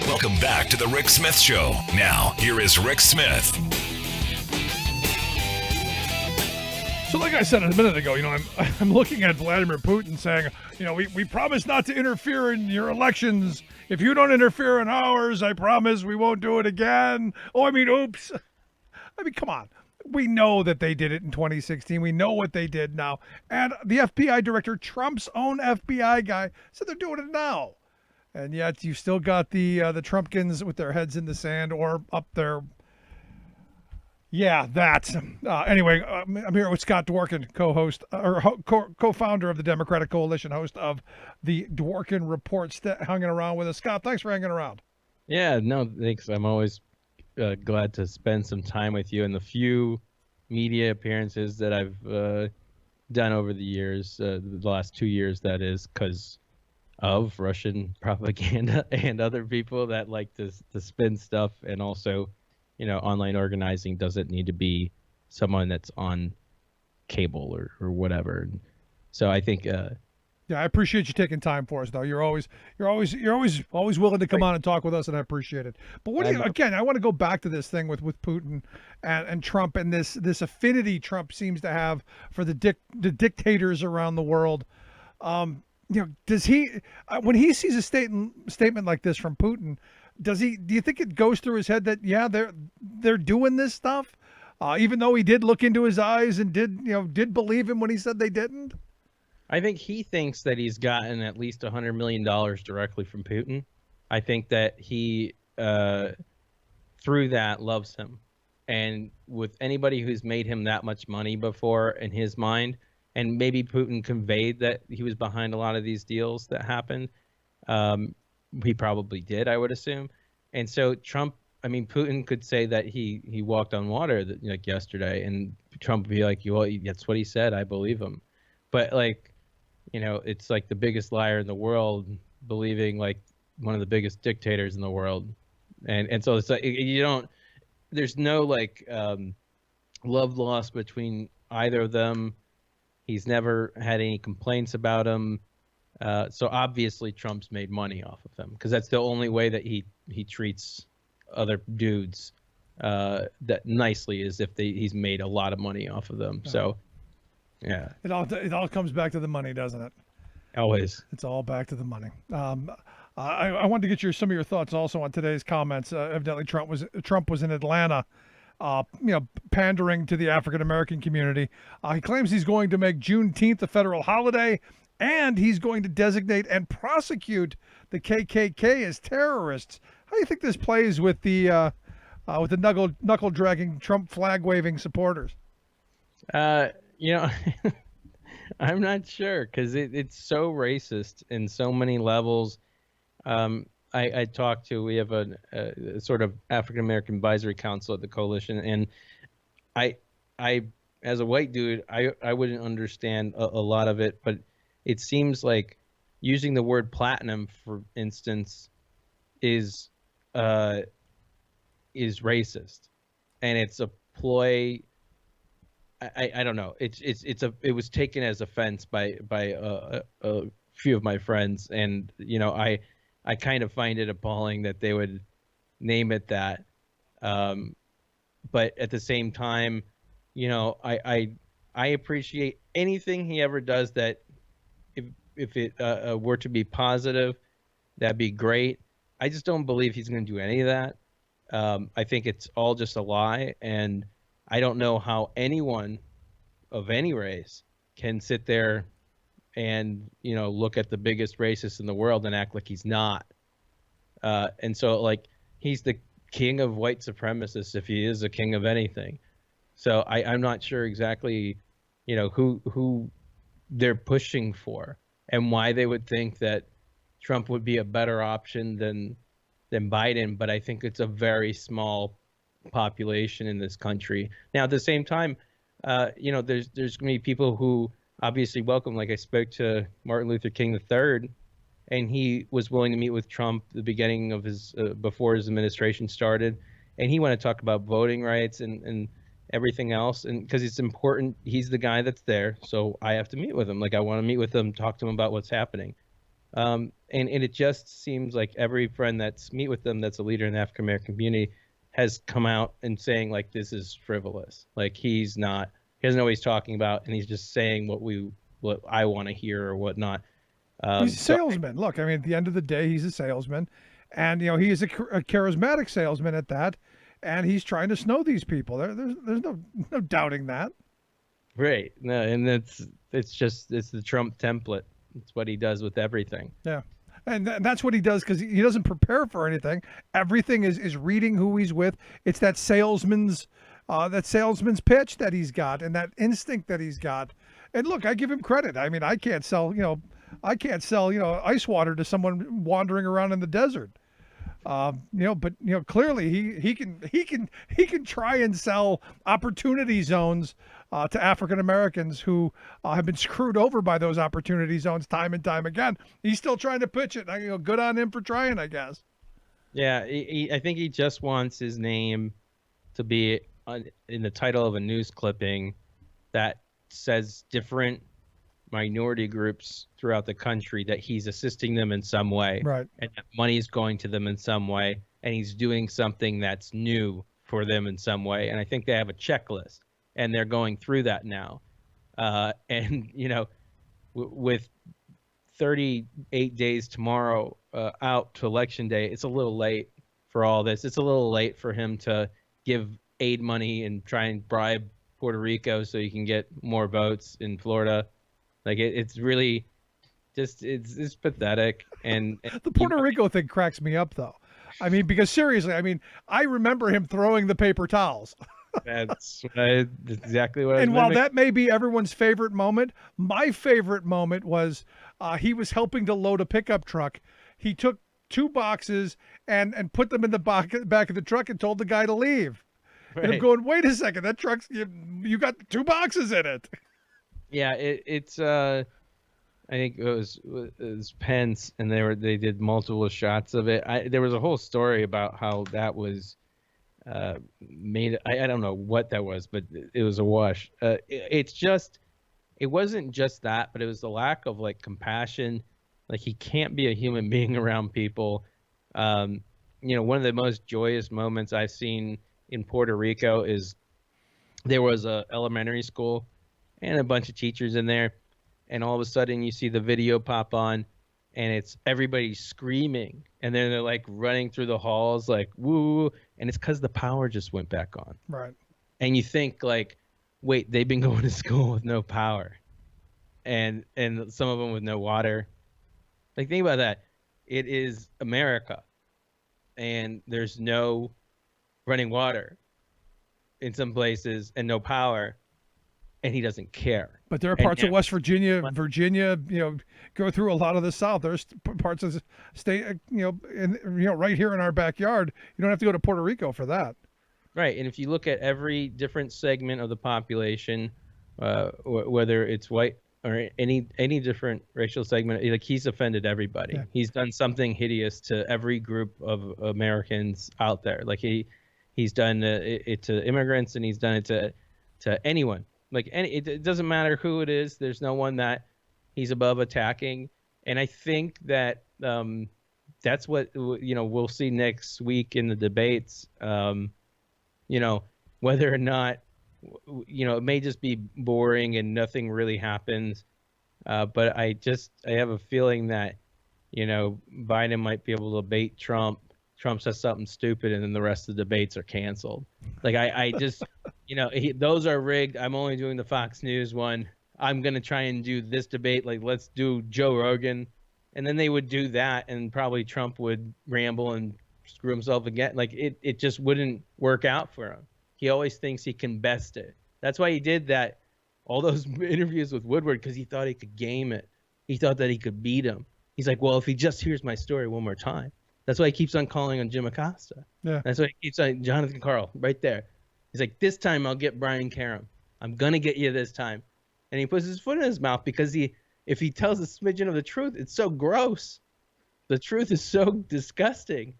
Welcome back to the Rick Smith Show. Now, here is Rick Smith. So like I said a minute ago, I'm looking at Vladimir Putin saying, we promise not to interfere in your elections. If you don't interfere in ours, I promise we won't do it again. Oops. Come on. We know that they did it in 2016. We know what they did now. And the FBI director, Trump's own FBI guy, said they're doing it now. And yet you still got the Trumpkins with their heads in the sand or up there. Yeah, that. Anyway, I'm here with Scott Dworkin, co-host or co-founder of the Democratic Coalition, host of the Dworkin Report, hanging around with us. Scott, thanks for hanging around. Yeah, no, thanks. I'm always glad to spend some time with you. And the few media appearances that I've done over the years, the last 2 years, that is, because of Russian propaganda and other people that like to spin stuff, and also, online organizing doesn't need to be someone that's on cable or whatever. So I think, yeah, I appreciate you taking time for us, though. You're always willing to come on and talk with us, and I appreciate it. But again, I want to go back to this thing with Putin and Trump, and this affinity Trump seems to have for the dictators around the world. Does he, when he sees a statement like this from Putin, do you think it goes through his head that, yeah, they're doing this stuff, even though he did look into his eyes and did believe him when he said they didn't? I think he thinks that he's gotten at least $100 million directly from Putin. I think that he, through that, loves him. And with anybody who's made him that much money before in his mind, and maybe Putin conveyed that he was behind a lot of these deals that happened. He probably did, I would assume. And so Putin could say that he walked on water like yesterday, and Trump would be like, well, that's what he said. I believe him. But it's like the biggest liar in the world believing like one of the biggest dictators in the world. And so it's like, there's no love lost between either of them. He's never had any complaints about him. So obviously Trump's made money off of him, because that's the only way that he treats other dudes that nicely, is if he's made a lot of money off of them. So, yeah. It all comes back to the money, doesn't it? Always. It's all back to the money. I wanted to get some of your thoughts also on today's comments. Evidently Trump was in Atlanta, pandering to the African-American community. He claims he's going to make Juneteenth a federal holiday, and he's going to designate and prosecute the KKK as terrorists. How do you think this plays with the knuckle-dragging, Trump flag-waving supporters? I'm not sure, because it's so racist in so many levels. I talked to, we have a sort of African-American advisory council at the coalition, and I as a white dude, I wouldn't understand a lot of it, but it seems like using the word platinum, for instance, is racist, and it's a ploy. I don't know. It was taken as offense by a few of my friends, and I kind of find it appalling that they would name it that. But at the same time, I appreciate anything he ever does that if it were to be positive, that'd be great. I just don't believe he's going to do any of that. I think it's all just a lie, and I don't know how anyone of any race can sit there and look at the biggest racist in the world and act like he's not. And so he's the king of white supremacists, if he is a king of anything. So I'm not sure exactly who they're pushing for. and why they would think that Trump would be a better option than Biden. But I think it's a very small population in this country. Now, at the same time, there's going to be people who obviously welcome. Like I spoke to Martin Luther King III, and he was willing to meet with Trump the beginning of his before his administration started, and he wanted to talk about voting rights and everything else, and because it's important. He's the guy that's there, so I have to meet with him. Like I want to meet with him, talk to him about what's happening. And it just seems like every friend that's meet with them that's a leader in the African American community has come out and saying like this is frivolous. Like he doesn't know what he's talking about, and he's just saying what I want to hear or whatnot. He's a salesman. Look, I mean, at the end of the day, he's a salesman, and he is a charismatic salesman at that, and he's trying to snow these people. There's no doubting that. Right. No, and it's the Trump template. It's what he does with everything. Yeah. And that's what he does because he doesn't prepare for anything. Everything is reading who he's with. It's that salesman's pitch that he's got and that instinct that he's got. And look, I give him credit. I mean, I can't sell ice water to someone wandering around in the desert. But clearly he can try and sell opportunity zones to African Americans who have been screwed over by those opportunity zones time and time again. He's still trying to pitch it. Good on him for trying, I guess. Yeah, I think he just wants his name to be in the title of a news clipping that says different minority groups throughout the country that he's assisting them in some way, right? And that money is going to them in some way, and he's doing something that's new for them in some way. And I think they have a checklist, and they're going through that now. With 38 days tomorrow out to election day, it's a little late for all this. It's a little late for him to give aid money and try and bribe Puerto Rico so you can get more votes in Florida. Like it's really just it's pathetic. And the Puerto Rico thing cracks me up though. I mean, because seriously, I remember him throwing the paper towels. That's exactly what. And while that may be everyone's favorite moment, my favorite moment was he was helping to load a pickup truck. He took 2 boxes and put them in the back of the truck and told the guy to leave. Right. And I'm going, wait a second, that truck's you got 2 boxes in it. Yeah, it's I think it was Pence, and they did multiple shots of it. There was a whole story about how that was made. I don't know what that was, but it was a wash. It wasn't just that, but it was the lack of like compassion. Like he can't be a human being around people. One of the most joyous moments I've seen in Puerto Rico is there was a elementary school and a bunch of teachers in there, and all of a sudden you see the video pop on, and it's everybody screaming, and then they're like running through the halls like woo, and it's because the power just went back on. Right. And you think like, wait, they've been going to school with no power, and some of them with no water. Like think about that. It is America, and there's no running water in some places and no power. And he doesn't care. But there are parts of West Virginia, go through a lot of the South. There's parts of the state, right here in our backyard. You don't have to go to Puerto Rico for that. Right. And if you look at every different segment of the population, whether it's white or any different racial segment, like he's offended everybody. Yeah. He's done something hideous to every group of Americans out there. Like he's done it to immigrants, and he's done it to anyone. Like it doesn't matter who it is. There's no one that he's above attacking. And I think that that's what we'll see next week in the debates. Whether or not it may just be boring and nothing really happens. But I have a feeling that Biden might be able to bait Trump. Trump says something stupid, and then the rest of the debates are canceled. Like I just, those are rigged. I'm only doing the Fox News one. I'm gonna try and do this debate. Like let's do Joe Rogan, and then they would do that, and probably Trump would ramble and screw himself again. Like it just wouldn't work out for him. He always thinks he can best it. That's why he did that, all those interviews with Woodward, because he thought he could game it. He thought that he could beat him. He's like, well, if he just hears my story one more time. That's why he keeps on calling on Jim Acosta. Yeah. That's why he keeps on Jonathan Carl right there. He's like, this time I'll get Brian Karam. I'm going to get you this time. And he puts his foot in his mouth because if he tells a smidgen of the truth, it's so gross. The truth is so disgusting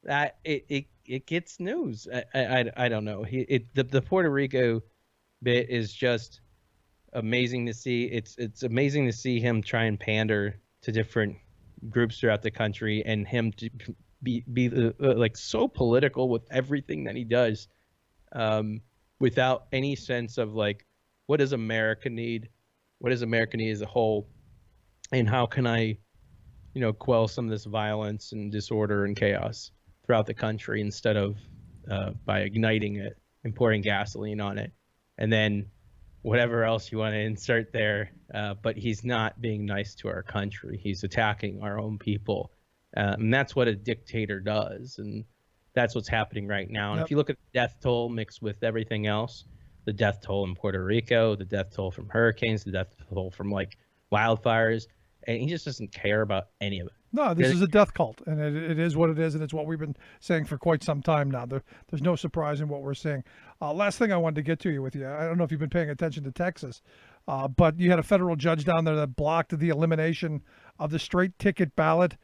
that it gets news. I don't know. The Puerto Rico bit is just amazing to see. It's amazing to see him try and pander to different groups throughout the country, and him to be like so political with everything that he does, without any sense of like, what does America need? What does America need as a whole? And how can I, quell some of this violence and disorder and chaos throughout the country instead of by igniting it and pouring gasoline on it, and then whatever else you want to insert there. But he's not being nice to our country. He's attacking our own people. And that's what a dictator does. And that's what's happening right now. And Yep. if you look at the death toll mixed with everything else, the death toll in Puerto Rico, the death toll from hurricanes, the death toll from like wildfires, and he just doesn't care about any of it. No, this is a death cult, and it is what it is, and it's what we've been saying for quite some time now. There's no surprise in what we're seeing. Last thing I wanted to get to you with you, I don't know if you've been paying attention to Texas, but you had a federal judge down there that blocked the elimination of the straight ticket ballot.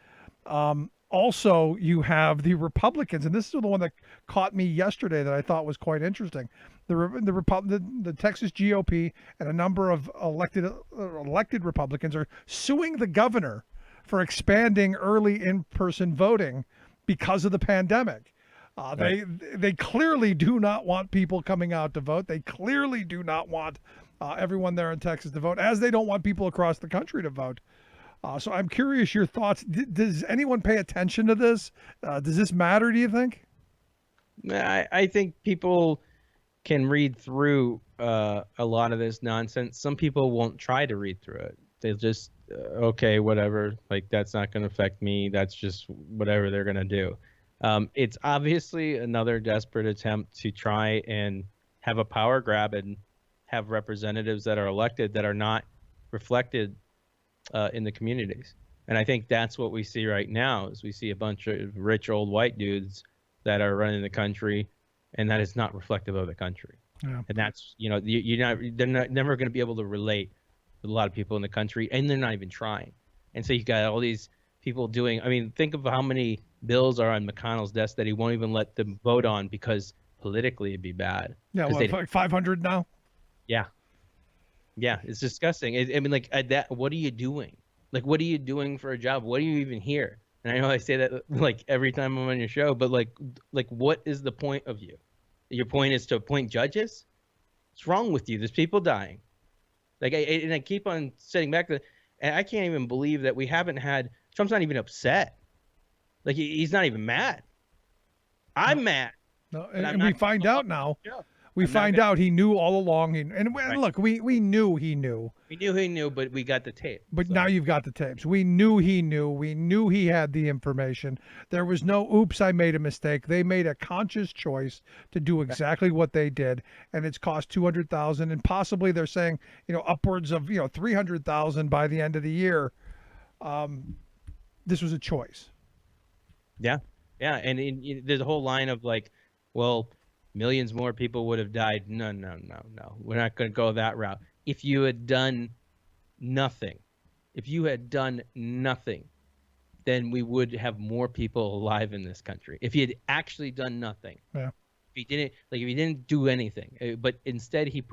Also, you have the Republicans, and this is the one that caught me yesterday that I thought was quite interesting. The Texas GOP and a number of elected Republicans are suing the governor for expanding early in-person voting because of the pandemic. They clearly do not want people coming out to vote. They clearly do not want everyone there in Texas to vote, as they don't want people across the country to vote. So I'm curious your thoughts. Does anyone pay attention to this? Does this matter, do you think? I think people can read through a lot of this nonsense. Some people won't try to read through it. They'll just, okay, whatever. Like, that's not going to affect me. That's just whatever they're going to do. It's obviously another desperate attempt to try and have a power grab and have representatives that are elected that are not reflected in the communities. And I think that's what we see right now is we see a bunch of rich old white dudes that are running the country, and that is not reflective of the country. Yeah. And that's, they're never going to be able to relate with a lot of people in the country, and they're not even trying. And so you got all these people doing, think of how many bills are on McConnell's desk that he won't even let them vote on because politically it'd be bad. Yeah, like 500 now? Yeah. Yeah, it's disgusting. What are you doing? Like, what are you doing for a job? What are you even here? And I know I say that like every time I'm on your show, but like what is the point of you? Your point is to appoint judges? What's wrong with you? There's people dying. Like, I keep on sitting back and I can't even believe that we haven't had Trump's not even upset. Like, he's not even mad. I'm mad. No, and we find out now. Yeah. We find out he knew all along. Right. Look, we knew he knew. We knew he knew, but we got the tape. But so. now you've got the tapes. We knew he knew. We knew he had the information. There was no, oops, I made a mistake. They made a conscious choice to do exactly what they did, and it's cost $200,000, and possibly they're saying, upwards of $300,000 by the end of the year. This was a choice. Yeah, and there's a whole line of like, well, millions more people would have died. No. We're not going to go that route. If you had done nothing, then we would have more people alive in this country. If he had actually done nothing. Yeah. If he didn't do anything, but instead he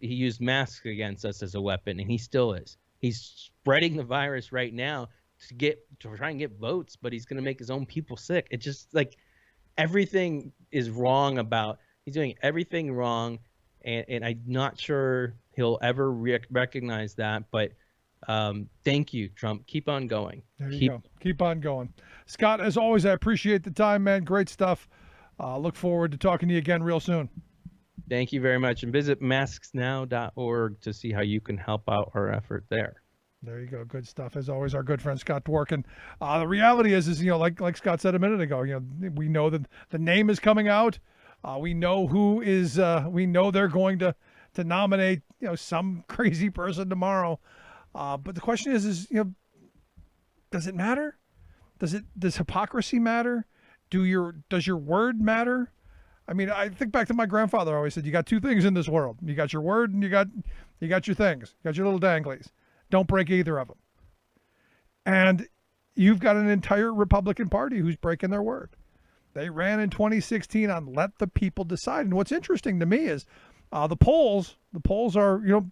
used masks against us as a weapon, and he still is. He's spreading the virus right now to try and get votes, but he's going to make his own people sick. It's just like everything is wrong he's doing everything wrong, and I'm not sure he'll ever recognize that, but thank you, Trump. Keep on going. There you go. Keep on going. Scott, as always, I appreciate the time, man. Great stuff. Look forward to talking to you again real soon. Thank you very much, and visit masksnow.org to see how you can help out our effort there. There you go. Good stuff. As always, our good friend Scott Dworkin. The reality is like Scott said a minute ago, we know that the name is coming out. We know who is. We know they're going to nominate some crazy person tomorrow. But the question is, does it matter? Does hypocrisy matter? Does your word matter? I mean, I think back to my grandfather always said, you got two things in this world. You got your word and you got your things. You got your little danglies. Don't break either of them. And you've got an entire Republican Party who's breaking their word. They ran in 2016 on let the people decide. And what's interesting to me is the polls are, the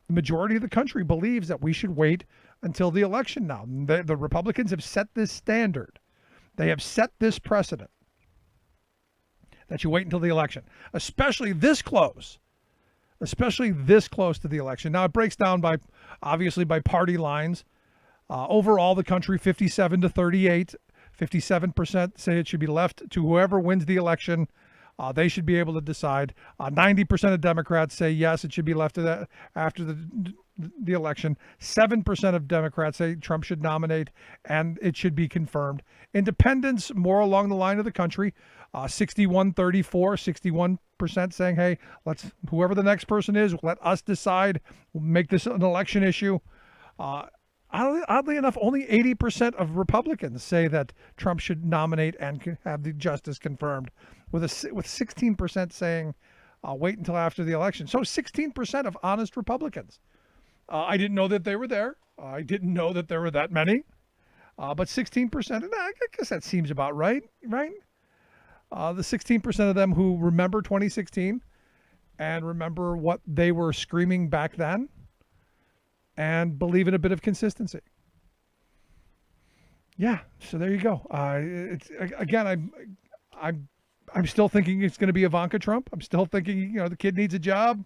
majority of the country believes that we should wait until the election now. The Republicans have set this standard. They have set this precedent that you wait until the election, especially this close to the election. Now it breaks down obviously by party lines. Overall, the country 57-38, 57% say it should be left to whoever wins the election. They should be able to decide. 90% of Democrats say yes, it should be left to that after the election. 7% of Democrats say Trump should nominate and it should be confirmed. Independents, more along the line of the country, 61-34, 61% saying, hey, whoever the next person is, let us decide. We'll make this an election issue. Oddly enough, only 80% of Republicans say that Trump should nominate and have the justice confirmed, with 16% saying wait until after the election. So 16% of honest Republicans. I didn't know that they were there. I didn't know that there were that many. But 16%, and I guess that seems about right? The 16% of them who remember 2016 and remember what they were screaming back then and believe in a bit of consistency. Yeah, so there you go. I'm still thinking it's going to be Ivanka Trump. I'm still thinking, the kid needs a job.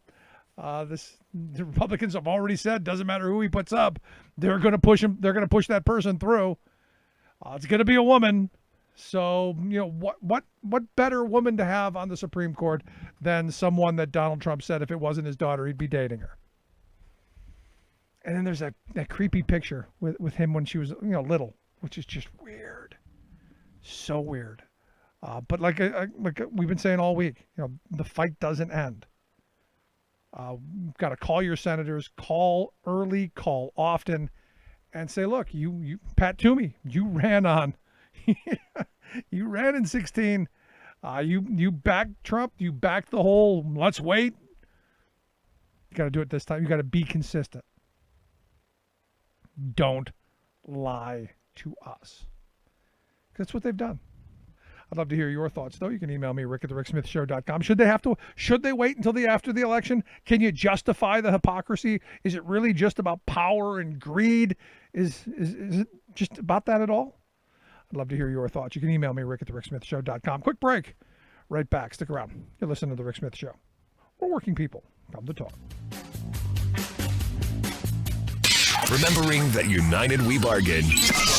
The Republicans have already said doesn't matter who he puts up, they're going to push him. They're going to push that person through. It's going to be a woman. So what better woman to have on the Supreme Court than someone that Donald Trump said if it wasn't his daughter, he'd be dating her. And then there's that creepy picture with him when she was little, which is just weird, so weird. But like we've been saying all week, the fight doesn't end. You've got to call your senators, call early, call often, and say, look, you Pat Toomey, you ran in 16. You backed Trump. You backed the whole let's wait. You got to do it this time. You got to be consistent. Don't lie to us. That's what they've done. I'd love to hear your thoughts, though. You can email me, rick@thericksmithshow.com. Should they wait until after the election? Can you justify the hypocrisy? Is it really just about power and greed? Is it just about that at all? I'd love to hear your thoughts. You can email me, rick@thericksmithshow.com. Quick break. Right back. Stick around. You're listening to The Rick Smith Show. We're working people. Come to talk. Remembering that united we bargain,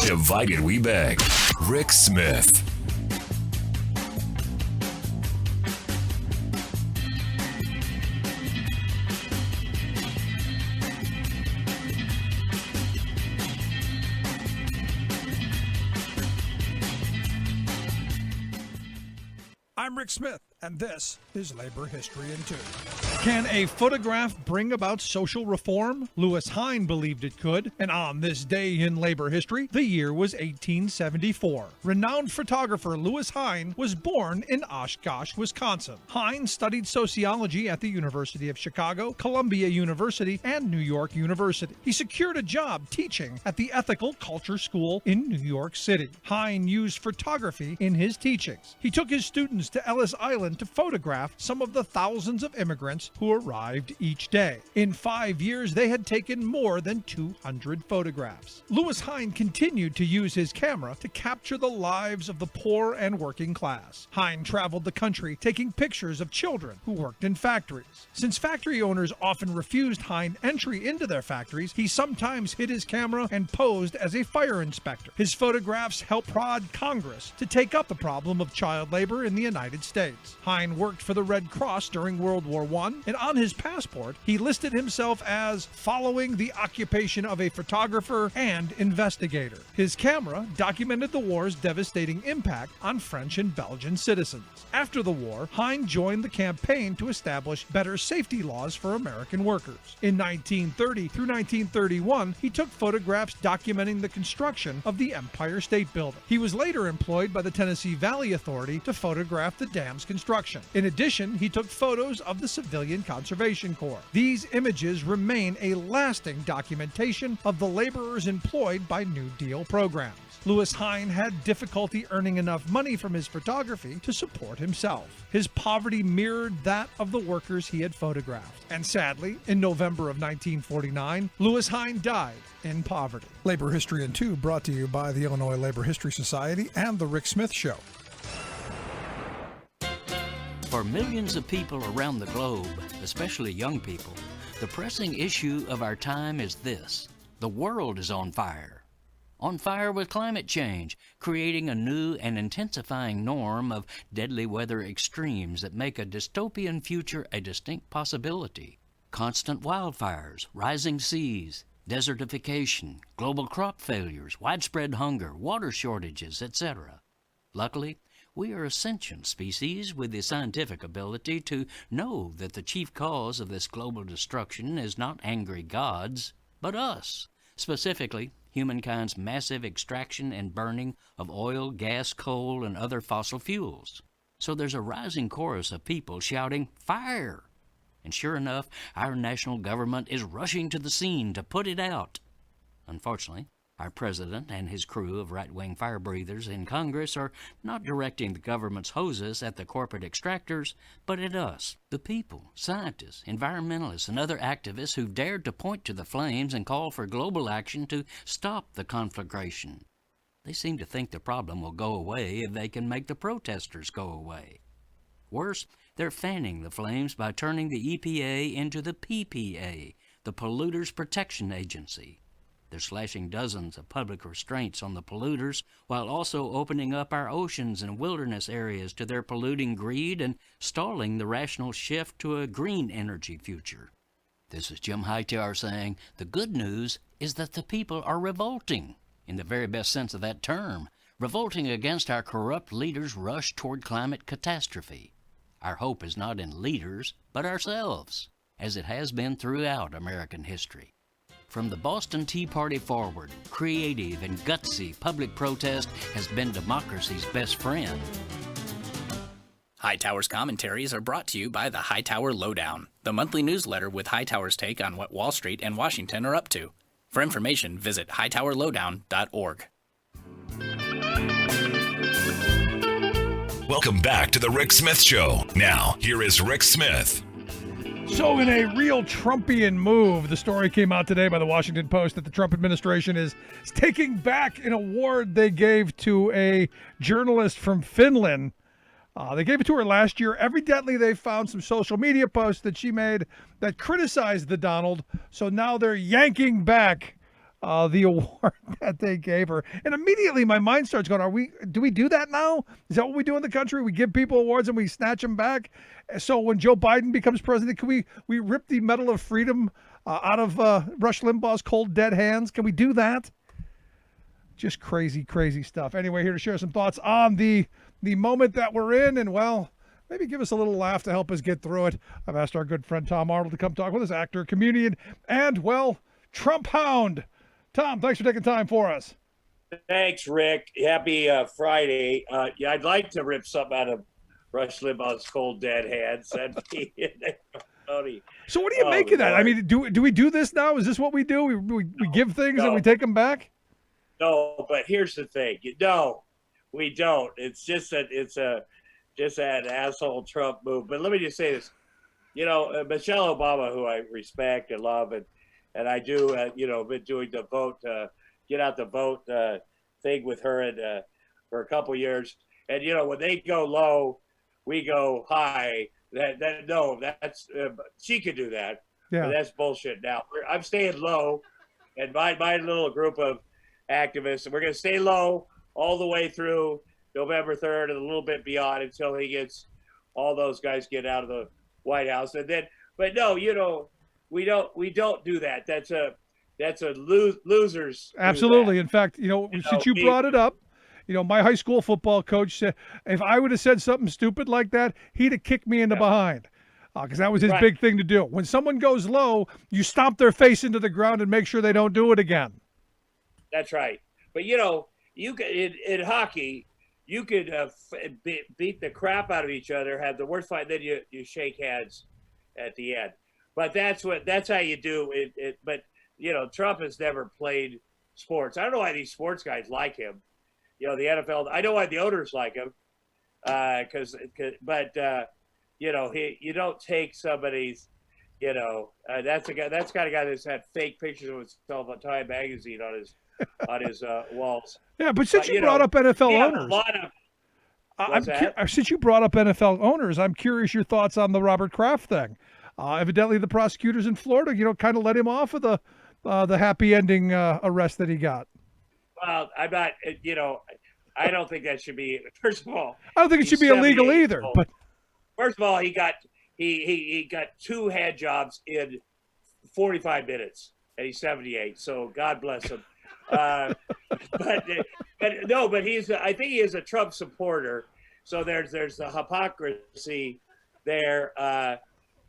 divided we beg. Rick Smith. I'm Rick Smith, and this is Labor History in 2. Can a photograph bring about social reform? Louis Hine believed it could, and on this day in labor history, the year was 1874. Renowned photographer Louis Hine was born in Oshkosh, Wisconsin. Hine studied sociology at the University of Chicago, Columbia University, and New York University. He secured a job teaching at the Ethical Culture School in New York City. Hine used photography in his teachings. He took his students to Ellis Island to photograph some of the thousands of immigrants who arrived each day. In 5 years, they had taken more than 200 photographs. Louis Hine continued to use his camera to capture the lives of the poor and working class. Hine traveled the country taking pictures of children who worked in factories. Since factory owners often refused Hine entry into their factories, he sometimes hid his camera and posed as a fire inspector. His photographs helped prod Congress to take up the problem of child labor in the United States. Hine worked for the Red Cross during World War I Washington, and on his passport, he listed himself as following the occupation of a photographer and investigator. His camera documented the war's devastating impact on French and Belgian citizens. After the war, Hine joined the campaign to establish better safety laws for American workers. In 1930 through 1931, he took photographs documenting the construction of the Empire State Building. He was later employed by the Tennessee Valley Authority to photograph the dam's construction. In addition, he took photos of the Civilian Conservation Corps. These images remain a lasting documentation of the laborers employed by New Deal programs. Louis Hine had difficulty earning enough money from his photography to support himself. His poverty mirrored that of the workers he had photographed. And sadly, in November of 1949, Louis Hine died in poverty. Labor History in 2 brought to you by the Illinois Labor History Society and The Rick Smith Show. For millions of people around the globe, especially young people, the pressing issue of our time is this: the world is on fire. On fire with climate change, creating a new and intensifying norm of deadly weather extremes that make a dystopian future a distinct possibility. Constant wildfires, rising seas, desertification, global crop failures, widespread hunger, water shortages, etc. Luckily, we are a sentient species with the scientific ability to know that the chief cause of this global destruction is not angry gods, but us, specifically humankind's massive extraction and burning of oil, gas, coal, and other fossil fuels. So there's a rising chorus of people shouting, "Fire!" And sure enough, our national government is rushing to the scene to put it out. Unfortunately, our president and his crew of right-wing fire breathers in Congress are not directing the government's hoses at the corporate extractors, but at us, the people, scientists, environmentalists, and other activists who've dared to point to the flames and call for global action to stop the conflagration. They seem to think the problem will go away if they can make the protesters go away. Worse, they're fanning the flames by turning the EPA into the PPA, the Polluters Protection Agency. They're slashing dozens of public restraints on the polluters while also opening up our oceans and wilderness areas to their polluting greed and stalling the rational shift to a green energy future. This is Jim Hightower saying the good news is that the people are revolting, in the very best sense of that term, revolting against our corrupt leaders' rush toward climate catastrophe. Our hope is not in leaders, but ourselves, as it has been throughout American history. From the Boston Tea Party forward, creative and gutsy public protest has been democracy's best friend. Hightower's commentaries are brought to you by the Hightower Lowdown, the monthly newsletter with Hightower's take on what Wall Street and Washington are up to. For information, visit hightowerlowdown.org. Welcome back to the Rick Smith Show. Now, here is Rick Smith. So in a real Trumpian move, the story came out today by the Washington Post that the Trump administration is taking back an award they gave to a journalist from Finland. They gave it to her last year. Evidently, they found some social media posts that she made that criticized the Donald. So now they're yanking back the award that they gave her. And immediately my mind starts going, do we do that now? Is that what we do in the country? We give people awards and we snatch them back? So when Joe Biden becomes president, can we rip the Medal of Freedom out of Rush Limbaugh's cold, dead hands? Can we do that? Just crazy, crazy stuff. Anyway, here to share some thoughts on the moment that we're in, and, well, maybe give us a little laugh to help us get through it. I've asked our good friend Tom Arnold to come talk with us, actor, comedian, and, well, Trump hound. Tom, thanks for taking time for us. Thanks, Rick. Happy Friday. Yeah, I'd like to rip something out of Rush Limbaugh's cold, dead hands. That'd be funny. So what do you make of that? Lord. I mean, do we do this now? Is this what we do? We give things and we take them back? No, but here's the thing. No, we don't. It's just that it's just an asshole Trump move. But let me just say this. You know, Michelle Obama, who I respect and love, and I do, been doing the vote, get out the vote thing with her and for a couple years. And, when they go low, we go high. That's she could do that. Yeah. But that's bullshit now. I'm staying low, and my little group of activists, and we're going to stay low all the way through November 3rd and a little bit beyond until all those guys get out of the White House. And then but no, we don't do that. That's a losers. do that. Absolutely. In fact, since you me- brought it up, my high school football coach said if I would have said something stupid like that, he'd have kicked me in the behind. Because that was his Right. big thing to do. When someone goes low, you stomp their face into the ground and make sure they don't do it again. That's right. But you could in hockey, you could beat the crap out of each other, have the worst fight, then you shake hands at the end. But that's how you do it. But Trump has never played sports. I don't know why these sports guys like him. The NFL. I know why the owners like him. You don't take somebody's. That's a guy. That's kind of guy that's had fake pictures of himself on Time magazine on his walls. Yeah, but since But, you brought up NFL We have a owners, lot of. since you brought up NFL owners, I'm curious your thoughts on the Robert Kraft thing. Evidently, the prosecutors in Florida, kind of let him off of the happy ending arrest that he got. Well, I'm not. I don't think that should be. First of all, I don't think it should be illegal 78 either. years But first of all, he got 2 hand jobs in 45 minutes, and he's 78. So God bless him. But I think he is a Trump supporter. So there's the hypocrisy there.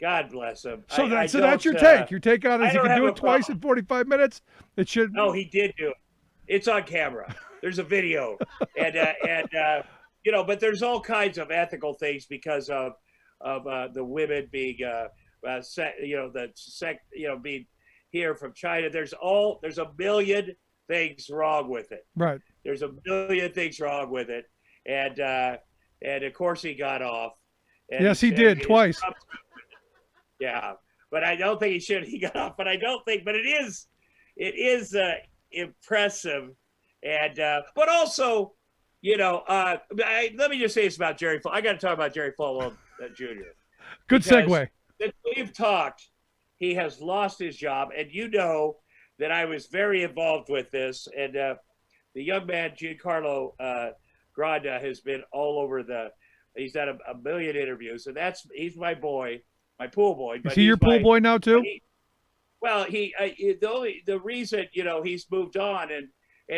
God bless him. so I that's don't, your take. Your take on it I is you don't can do have it a twice problem. in 45 minutes. It should. No, he did do it. It's on camera. There's a video, and but there's all kinds of ethical things because of the women being being here from China. There's a million things wrong with it. Right. There's a million things wrong with it, and of course he got off. And Yes, he did twice. Yeah, but I don't think he should. He got off, but I don't think. But it is impressive, and but also, let me just say this about Jerry. I got to talk about Jerry Falwell Jr. Good because segue. that we've talked. He has lost his job, and that I was very involved with this, and the young man Giancarlo Granda has been all over He's done a million interviews, and he's my boy, my pool boy. But Is he your pool boy now too? The reason he's moved on, and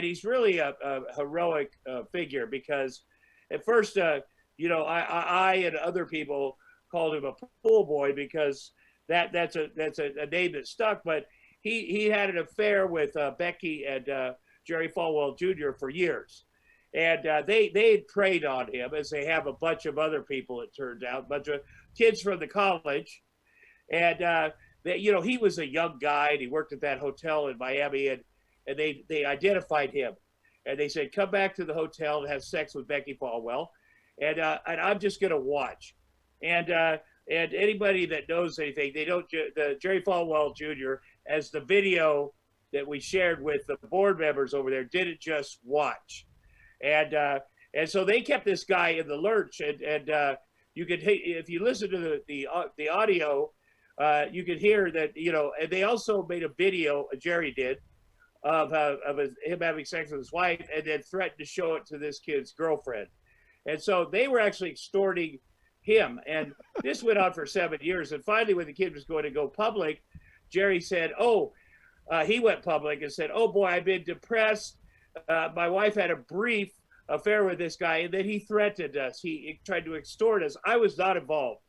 he's really a heroic figure, because at first I and other people called him a pool boy because that's a name that stuck, but he had an affair with Becky and Jerry Falwell Jr. for years. And they had preyed on him, as they have a bunch of other people, it turns out, a bunch of kids from the college. And, he was a young guy, and he worked at that hotel in Miami, and they identified him. And they said, come back to the hotel and have sex with Becky Falwell, and I'm just going to watch. And anybody that knows anything, the Jerry Falwell Jr., as the video that we shared with the board members over there, didn't just watch. And so they kept this guy in the lurch, and you could, if you listen to the audio, you could hear that, and they also made a video, Jerry did, of him having sex with his wife, and then threatened to show it to this kid's girlfriend. And so they were actually extorting him, and this went on for 7 years. And finally, when the kid was going to go public, Jerry said, he went public and said, oh boy, I've been depressed. My wife had a brief affair with this guy, and then he threatened us. He tried to extort us. I was not involved.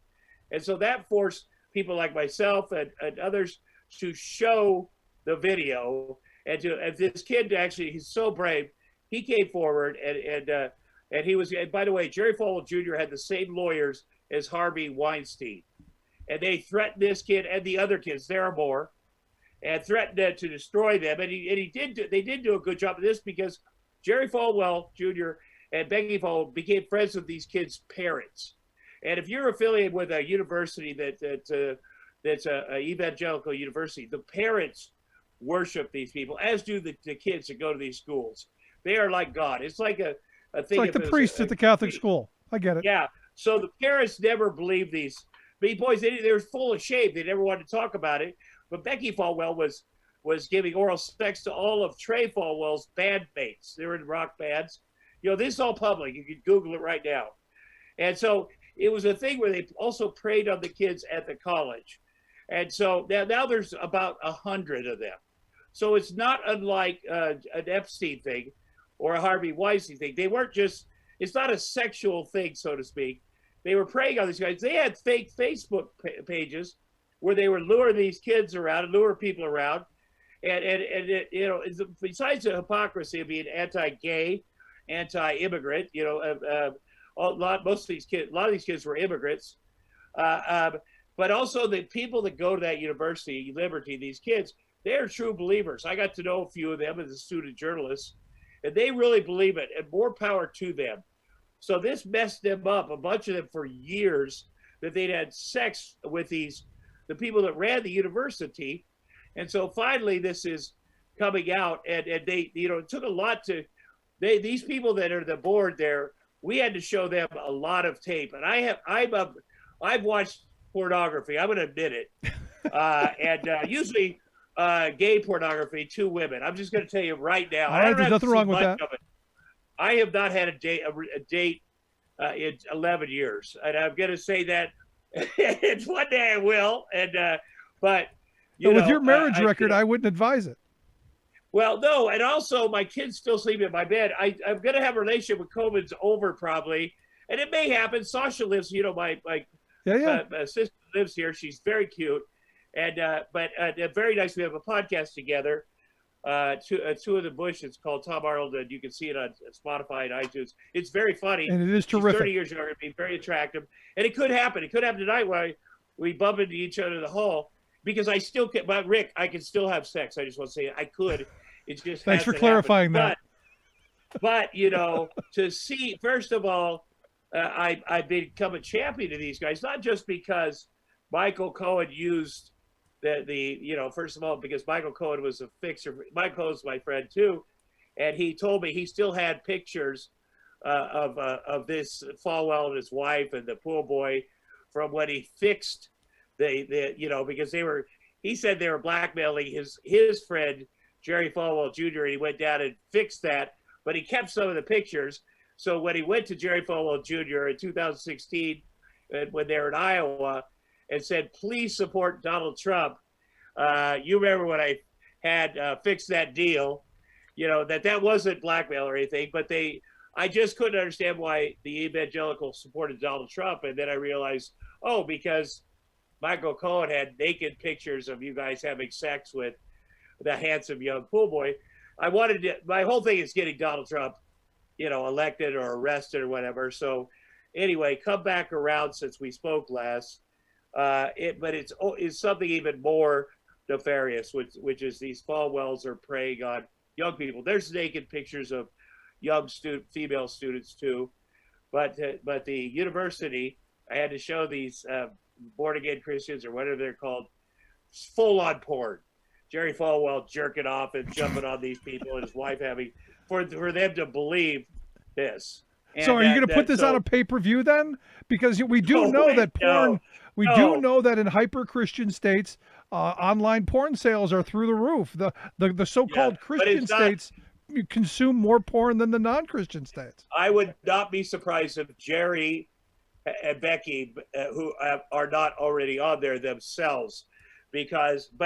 And so that forced people like myself and others to show the video. And this kid, actually, he's so brave. He came forward, and he was, and by the way, Jerry Falwell Jr. had the same lawyers as Harvey Weinstein. And they threatened this kid and the other kids, there are more, and threatened to destroy them. And they did do a good job of this, because Jerry Falwell Jr. and Becky Falwell became friends with these kids' parents. And if you're affiliated with a university that's a evangelical university, the parents worship these people, as do the kids that go to these schools. They are like God. It's like a thing. It's like the priests at the Catholic school. I get it. Yeah. So the parents never believed these boys. They were full of shame. They never wanted to talk about it. But Becky Falwell was giving oral sex to all of Trey Falwell's bandmates. They were in rock bands. This is all public. You can Google it right now. And so it was a thing where they also preyed on the kids at the college. And so now there's about 100 of them. So it's not unlike an Epstein thing or a Harvey Weinstein thing. They weren't just, it's not a sexual thing, so to speak. They were preying on these guys. They had fake Facebook pages where they were luring these kids around and lure people around. And it, you know, besides the hypocrisy of being anti-gay, anti-immigrant, you know, most of these kids, a lot of these kids were immigrants. But also the people that go to that university, Liberty, these kids, they're true believers. I got to know a few of them as a student journalist, and they really believe it, and more power to them. So this messed them up, a bunch of them for years, that they'd had sex with the people that ran the university. And so finally this is coming out, and they, you know, it took a lot to, these people that are the board there, we had to show them a lot of tape. And I've watched pornography, I'm gonna admit it. And usually gay pornography, 2 women. I'm just gonna tell you right now. All right, there's nothing wrong with that. I have not had a date in 11 years, and I'm going to say that it's one day I will. And but with your marriage record, I wouldn't advise it. Well, no, and also my kids still sleep in my bed. I'm going to have a relationship with COVID's over probably, and it may happen. Sasha lives, you know, my sister lives here. She's very cute, and but very nice. We have a podcast together. Two of the Bush. It's called Tom Arnold, and you can see it on Spotify and iTunes. It's very funny, and it is terrific. She's 30 years younger, be very attractive, and it could happen. It could happen tonight when we bump into each other in the hall, because I still can. But Rick, I can still have sex. I just want to say I could. It's just thanks for clarifying that. But you know, to see, first of all, I've become a champion of these guys, not just because Michael Cohen used the you know, first of all, because Michael Cohen was a fixer. Michael Cohen's my friend too, and he told me he still had pictures of this Falwell and his wife and the pool boy from when he fixed the you know, because he said they were blackmailing his friend Jerry Falwell Jr. and he went down and fixed that, but he kept some of the pictures. So when he went to Jerry Falwell Jr. in 2016, when they were in Iowa, and said, please support Donald Trump. You remember when I had fixed that deal, you know, that wasn't blackmail or anything, but I just couldn't understand why the evangelicals supported Donald Trump. And then I realized, oh, because Michael Cohen had naked pictures of you guys having sex with the handsome young pool boy. My whole thing is getting Donald Trump, you know, elected or arrested or whatever. So anyway, come back around since we spoke last. But it's something even more nefarious, which is these Falwells are preying on young people. There's naked pictures of young female students too, but the university, I had to show these born again Christians or whatever they're called, full on porn. Jerry Falwell jerking off and jumping on these people and his wife having for them to believe this. And so are you going to put this on a pay-per-view then? Because we do know that porn. We do know that in hyper-Christian states, online porn sales are through the roof. The so-called Christian states consume more porn than the non-Christian states. I would not be surprised if Jerry and Becky, who are not already on there themselves, because of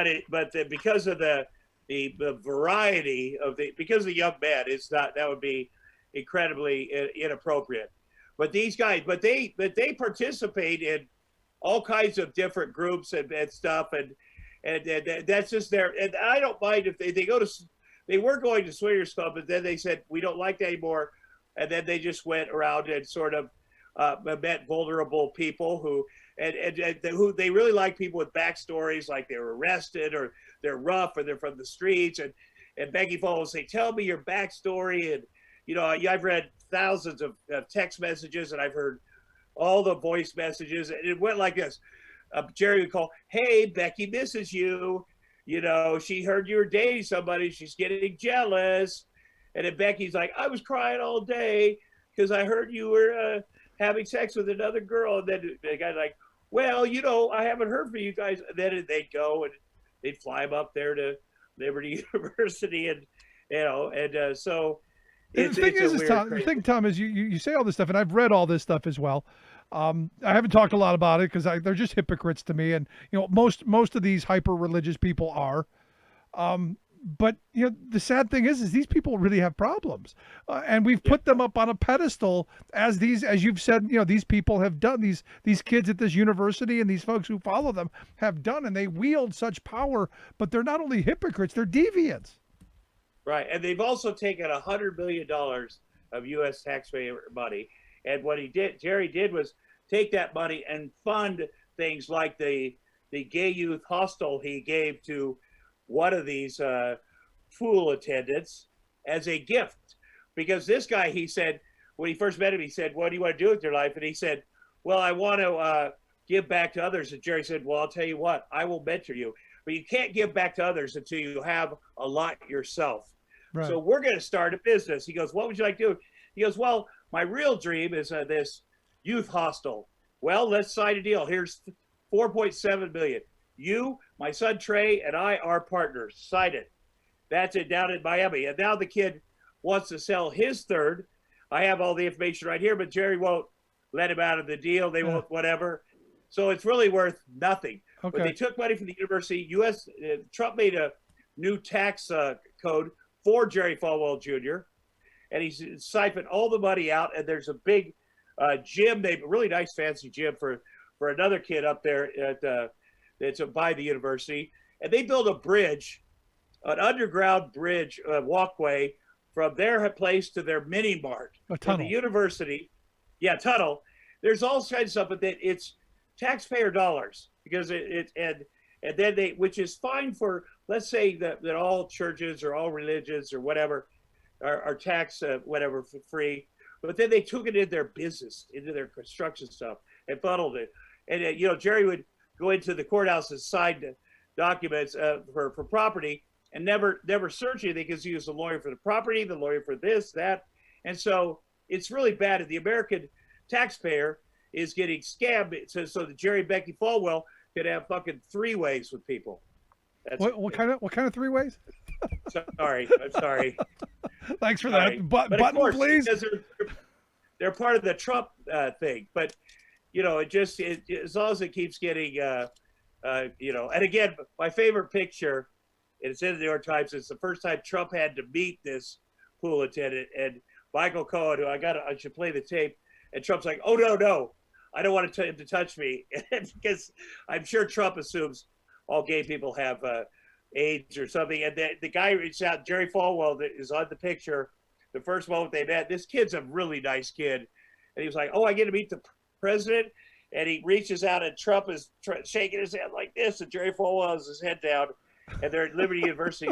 the variety of because the young man is not, that would be incredibly inappropriate. But these guys, but they participate in all kinds of different groups and stuff, and that's just their. And I don't mind if they were going to Swingers Club, but then they said we don't like that anymore, and then they just went around and sort of met vulnerable people who who they really like, people with backstories, like they were arrested or they're rough or they're from the streets, and Becky Falwell will say, tell me your backstory. And you know, I've read thousands of text messages, and I've heard all the voice messages, and it went like this. Jerry would call, hey, Becky misses you. You know, she heard you were dating somebody. She's getting jealous. And then Becky's like, I was crying all day because I heard you were having sex with another girl. And then the guy's like, well, you know, I haven't heard from you guys. And then they'd go and they'd fly them up there to Liberty University. And, you know, and so... The thing, Tom, is you say all this stuff, and I've read all this stuff as well. I haven't talked a lot about it because they're just hypocrites to me, and most of these hyper religious people are. But the sad thing is these people really have problems, and we've put them up on a pedestal as you've said, these people have done, these kids at this university and these folks who follow them have done, and they wield such power. But they're not only hypocrites, they're deviants. Right, and they've also taken $100 million of U.S. taxpayer money, and what Jerry did was take that money and fund things like the gay youth hostel he gave to one of these pool attendants as a gift, because this guy, he said, when he first met him, he said, "What do you want to do with your life?" And he said, "Well, I want to give back to others." And Jerry said, "Well, I'll tell you what, I will mentor you, but you can't give back to others until you have a lot yourself. Right. So we're going to start a business." He goes, "What would you like to do?" He goes, "Well, my real dream is this youth hostel." "Well, let's sign a deal. Here's 4.7 million. You, my son Trey, and I are partners. Sign it." That's it, down in Miami. And now the kid wants to sell his third. I have all the information right here, but Jerry won't let him out of the deal. They won't, whatever. So it's really worth nothing. Okay. But they took money from the university. Trump made a new tax code for Jerry Falwell Jr., and he's siphoned all the money out. And there's a big gym, a really nice, fancy gym for another kid up there that's by the university. And they built a bridge, an underground bridge, walkway from their place to their mini mart. A tunnel. And the university, tunnel. There's all kinds of stuff, but it's taxpayer dollars, because and then which is fine for, let's say that all churches or all religions or whatever are taxed whatever for free, but then they took it in their business, into their construction stuff, and funneled it. And Jerry would go into the courthouse and sign documents for property, and never search anything, because he was the lawyer for the property, the lawyer for this, that. And so it's really bad. And the American taxpayer is getting scammed so that Jerry Becky Falwell could have fucking three ways with people. What kind of three ways? Sorry, I'm sorry. Thanks for Sorry. that. But Button, of course, please. because they're part of the Trump thing. But as long as it keeps getting, and again, my favorite picture, and it's in the New York Times, it's the first time Trump had to meet this pool attendant, and Michael Cohen, who I should play the tape, and Trump's like, "Oh, no, I don't want him to touch me," because I'm sure Trump assumes all gay people have AIDS or something. And the guy reached out, Jerry Falwell, that is on the picture, the first moment they met. This kid's a really nice kid, and he was like, "Oh, I get to meet the president," and he reaches out, and Trump is shaking his head like this, and Jerry Falwell has his head down. And they're at Liberty University.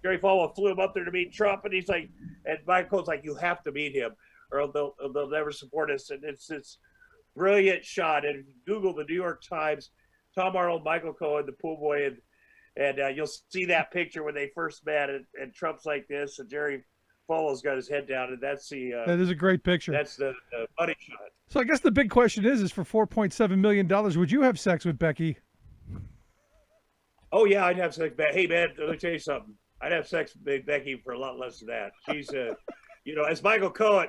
Jerry Falwell flew him up there to meet Trump, and he's like, and Michael's like, "You have to meet him, or they'll never support us." And it's this brilliant shot. And Google the New York Times, Tom Arnold, Michael Cohen, the pool boy, and you'll see that picture when they first met. And Trump's like this, and Jerry Falwell's got his head down, and that's that is a great picture. That's the money shot. So I guess the big question is for $4.7 million, would you have sex with Becky? Oh yeah, I'd have sex. Hey man, let me tell you something. I'd have sex with Becky for a lot less than that. She's, as Michael Cohen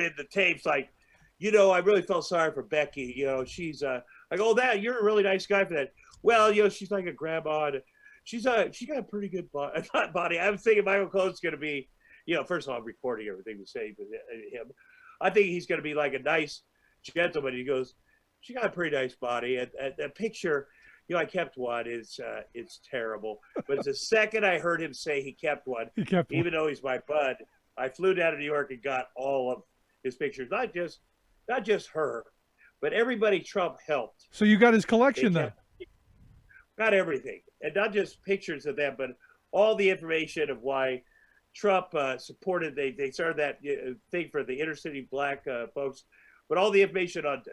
in the tapes, like, I really felt sorry for Becky. She's like, "Oh, that you're a really nice guy for that." Well, she's like a grandma. And she got a pretty good body. I'm thinking Michael Cohen's going to be, first of all, I'm recording everything we say with him. I think he's going to be like a nice gentleman. He goes, "She got a pretty nice body." And the picture. I kept one. It's terrible. But the second I heard him say he kept one, even though he's my bud, I flew down to New York and got all of his pictures. Not just her, but everybody Trump helped. So you got his collection then? Got everything, and not just pictures of them, but all the information of why Trump supported. They started that thing for the inner city black folks, but all the information on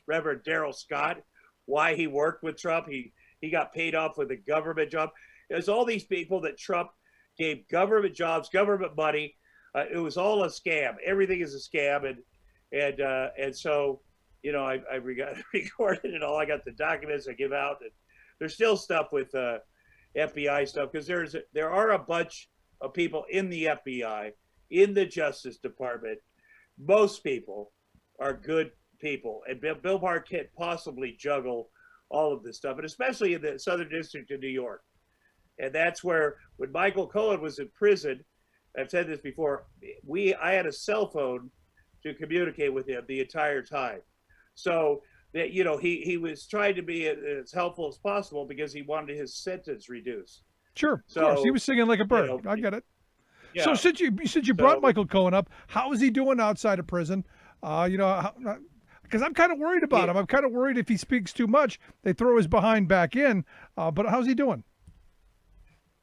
Reverend Daryl Scott. Why he worked with Trump. He got paid off with a government job. There's all these people that Trump gave government jobs, government money. It was all a scam. Everything is a scam. And so, I recorded it all. I got the documents I give out. And there's still stuff with FBI stuff, because there are a bunch of people in the FBI, in the Justice Department. Most people are good people, and Bill Barr can't possibly juggle all of this stuff, and especially in the Southern District of New York. And that's where, when Michael Cohen was in prison, I've said this before, I had a cell phone to communicate with him the entire time. So that, you know, he was trying to be as helpful as possible because he wanted his sentence reduced. Sure, So, of course. He was singing like a bird. you know, I get it. Yeah. So since you brought Michael Cohen up, how is he doing outside of prison? You know, because I'm kind of worried about him. I'm kind of worried if he speaks too much, they throw his behind back in. But how's he doing?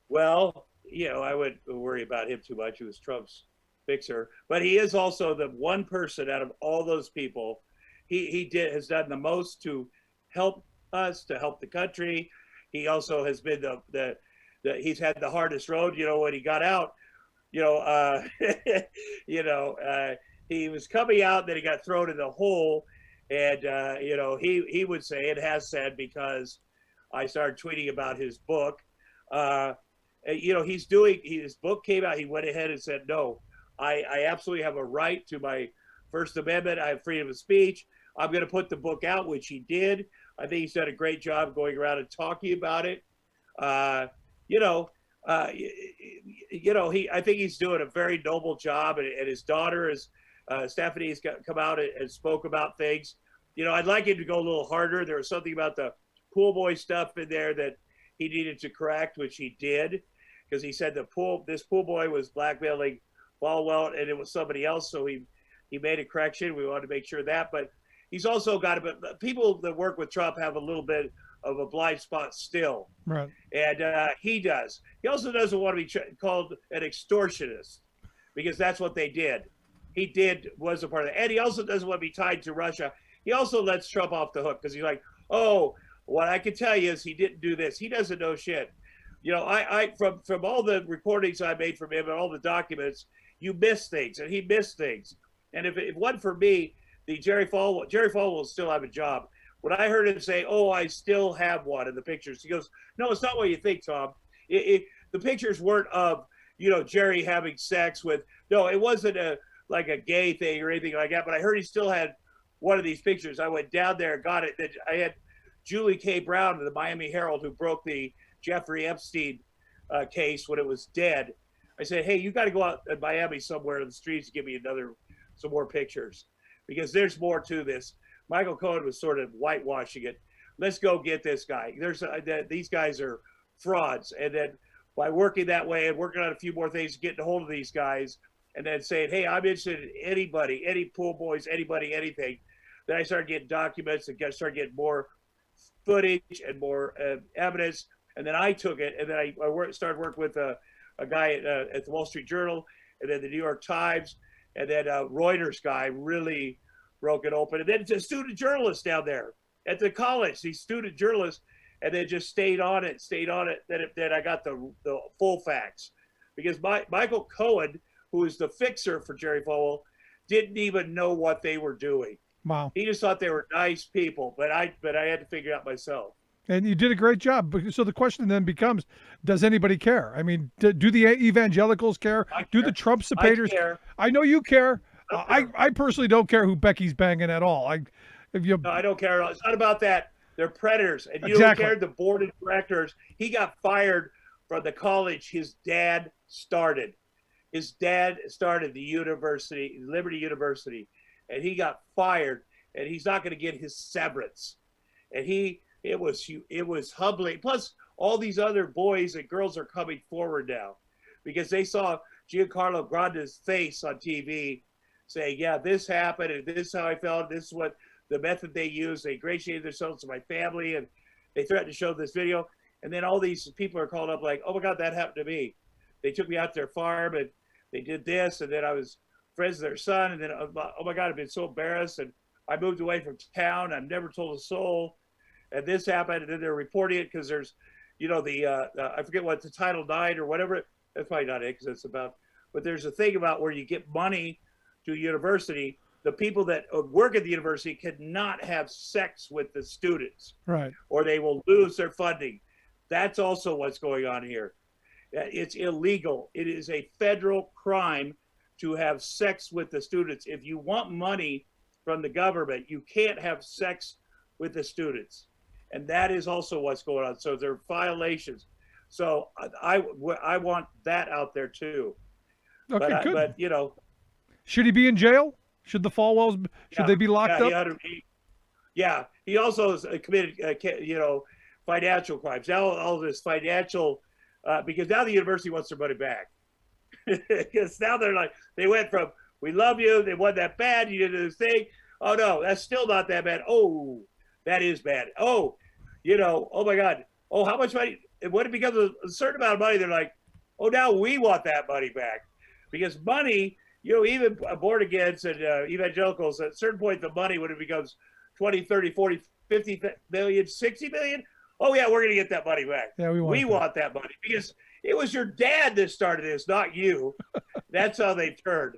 Well, you know, I wouldn't worry about him too much. He was Trump's fixer, but he is also the one person out of all those people has done the most to help us, to help the country. He also has been he's had the hardest road. You know, when he got out, you know, he was coming out, then he got thrown in the hole, and you know, he would say, and has said, because I started tweeting about his book. You know, his book came out. He went ahead and said, no, I absolutely have a right to my First Amendment. I have freedom of speech. I'm going to put the book out, which he did. I think he's done a great job going around and talking about it. I think he's doing a very noble job, and his daughter Stephanie's come out and spoke about things. You know, I'd like him to go a little harder. There was something about the pool boy stuff in there that he needed to correct, which he did, because he said this pool boy was blackmailing Falwell, and it was somebody else. So he made a correction. We wanted to make sure of that, but he's also got people that work with Trump have a little bit of a blind spot still. Right. And he does. He also doesn't want to be called an extortionist, because that's what they did. Was a part of it. And he also doesn't want to be tied to Russia. He also lets Trump off the hook, because he's like, oh, what I can tell you is he didn't do this. He doesn't know shit. You know, I from all the recordings I made from him and all the documents, you miss things, and he missed things. And if it wasn't for me, Jerry Falwell will still have a job. When I heard him say, oh, I still have one in the pictures, he goes, no, it's not what you think, Tom. The pictures weren't of, you know, Jerry having sex with, no, it wasn't like a gay thing or anything like that, but I heard he still had one of these pictures. I went down there and got it. I had Julie K. Brown of the Miami Herald, who broke the Jeffrey Epstein case when it was dead. I said, hey, you got to go out in Miami somewhere in the streets and give me some more pictures, because there's more to this. Michael Cohen was sort of whitewashing it. Let's go get this guy. These guys are frauds. And then by working that way and working on a few more things, getting a hold of these guys, and then saying, hey, I'm interested in anybody, any pool boys, anybody, anything. Then I started getting documents and started getting more footage and more evidence. And then I took it, and then I started working with a guy at the Wall Street Journal, and then the New York Times, and then Reuters guy really broke it open. And then it's a student journalist down there at the college, these student journalists, and then just stayed on it. Then I got the full facts, because Michael Cohen, who is the fixer for Jerry Falwell, didn't even know what they were doing. Wow. He just thought they were nice people, but I had to figure it out myself. And you did a great job. So the question then becomes, does anybody care? I mean, do the evangelicals care? Do the Trump supporters care? I know you care. I personally don't care who Becky's banging at all. No, I don't care. It's not about that. They're predators. And you Exactly. don't care. The board of directors, he got fired from the college his dad started. His dad started the university, Liberty University, and he got fired, and he's not going to get his severance. And it was humbling. Plus, all these other boys and girls are coming forward now, because they saw Giancarlo Grande's face on TV saying, yeah, this happened, and this is how I felt. This is what the method they used. They ingratiated themselves to my family, and they threatened to show this video. And then all these people are called up like, oh my God, that happened to me. They took me out to their farm, and they did this, and then I was friends with their son, and then, oh my God, I've been so embarrassed, and I moved away from town. I've never told a soul. And this happened, and then they're reporting it because there's, you know, I forget what, the Title IX or whatever. That's probably not it, because it's about, but there's a thing about where you get money to a university. The people that work at the university cannot have sex with the students, Right. or they will lose their funding. That's also what's going on here. It's illegal. It is a federal crime to have sex with the students. If you want money from the government, you can't have sex with the students. And that is also what's going on. So there are violations. So I want that out there too. Okay, good. But you know, Should he be in jail? Should the Falwells, should they be locked up? He also has committed, financial crimes. Now all this financial, because now the university wants their money back. Because now they're like, they went from, we love you, they won that bad, you did this thing. Oh no, that's still not that bad. Oh, that is bad. Oh, oh my God. Oh, how much money? And when it becomes a certain amount of money, they're like, oh, now we want that money back. Because money, even born against and evangelicals, at a certain point, the money, when it becomes 20, 30, 40, 50 million, 60 million, oh yeah, we're going to get that money back. Yeah, we want that money because it was your dad that started this, not you. That's how they turned.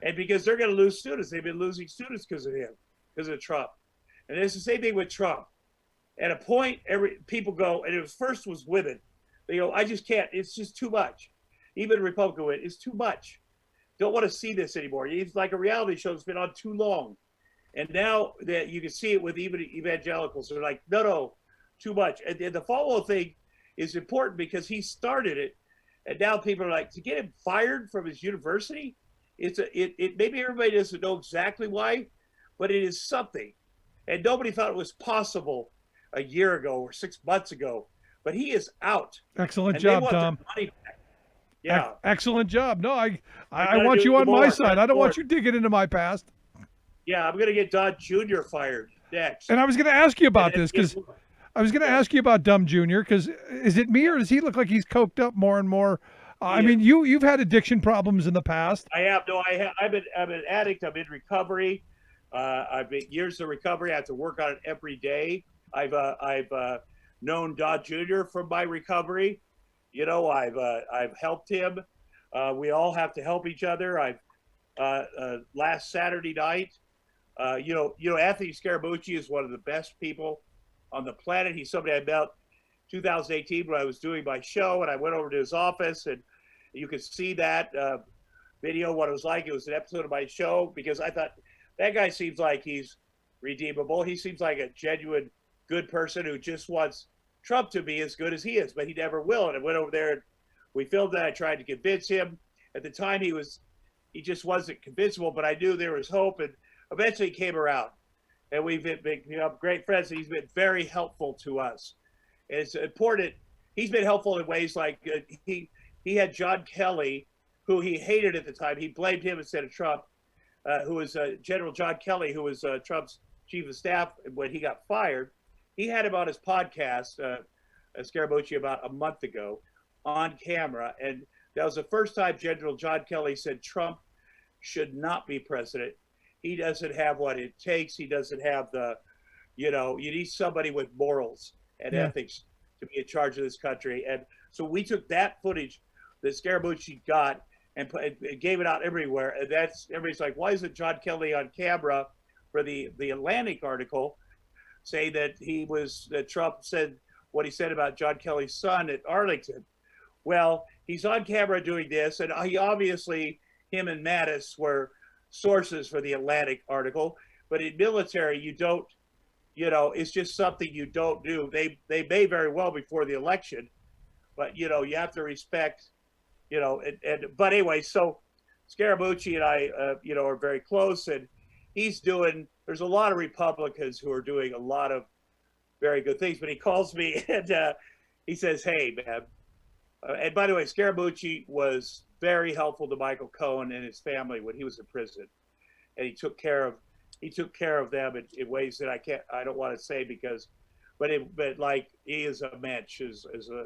And because they're going to lose students. They've been losing students because of him, because of Trump. And it's the same thing with Trump. At a point, people go, and it first was women. They go, I just can't. It's just too much. Even Republican women, it's too much. Don't want to see this anymore. It's like a reality show that's been on too long. And now that you can see it with even evangelicals, they're like, no, too much. And the Falwell thing is important because he started it, and now people are like, to get him fired from his university, it maybe everybody doesn't know exactly why, but it is something. And nobody thought it was possible a year ago or 6 months ago, but he is out. Excellent job, Tom. Yeah. Excellent job. No, I want you on my side. I don't want you digging into my past. Yeah, I'm going to get Don Jr. fired next. And I was going to ask you about this because I was going to ask you about Dumb Jr. because is it me or does he look like he's coked up more and more? I mean, you've had addiction problems in the past. I have. No, I'm an addict. I'm in recovery. I've been years of recovery. I have to work on it every day. I've known Don Jr. from my recovery. I've helped him. We all have to help each other. Last Saturday night, Anthony Scaramucci is one of the best people on the planet. He's somebody I met 2018 when I was doing my show, and I went over to his office, and you could see that video, what it was like. It was an episode of my show because I thought that guy seems like he's redeemable. He seems like a genuine good person who just wants Trump to be as good as he is, but he never will. And I went over there and we filmed that. I tried to convince him. At the time, he just wasn't convincible, but I knew there was hope, and eventually he came around. And we've become great friends, and he's been very helpful to us. And it's important. He's been helpful in ways like he had John Kelly, who he hated at the time. He blamed him instead of Trump, who was General John Kelly, who was Trump's chief of staff when he got fired. He had him on his podcast, Scaramucci, about a month ago on camera. And that was the first time General John Kelly said Trump should not be president. He doesn't have what it takes. He doesn't have you need somebody with morals and ethics to be in charge of this country. And so we took that footage that Scaramucci got and gave it out everywhere. And everybody's like, why isn't John Kelly on camera for the Atlantic article? Say that Trump said what he said about John Kelly's son at Arlington. Well, he's on camera doing this, and he obviously, him and Mattis were sources for the Atlantic article. But in military, you don't, it's just something you don't do. They may very well before the election, but you have to respect, but anyway, so Scaramucci and I, are very close, and there's a lot of Republicans who are doing a lot of very good things, but he calls me and he says, hey, man. And by the way, Scaramucci was very helpful to Michael Cohen and his family when he was in prison. And he took care of them in ways that I don't want to say but he is a mensch, is a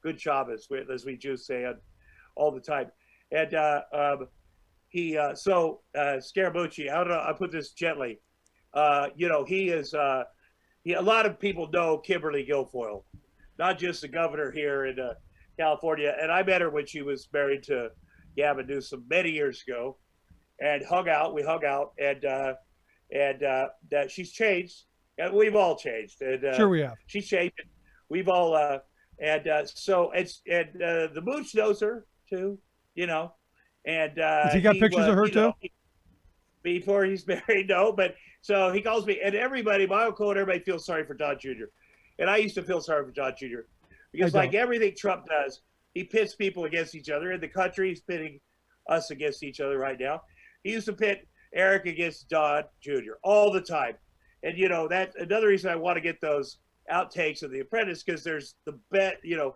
good job, as we Jews say all the time. And Scaramucci, I put this gently, he is, a lot of people know Kimberly Guilfoyle, not just the governor here in California. And I met her when she was married to Gavin Newsom many years ago, and we hung out, and she's changed, and we've all changed. And sure we have. She's changed. We've all, the Mooch knows her too, and has he got pictures of her too? before he's married. No, but so he calls me, and everybody, my uncle and everybody feels sorry for Don Jr. And I used to feel sorry for Don Jr. because, like everything Trump does, he pits people against each other. In the country, he's pitting us against each other right now. He used to pit Eric against Don Jr. all the time. And, you know, that's another reason I want to get those outtakes of The Apprentice, because there's the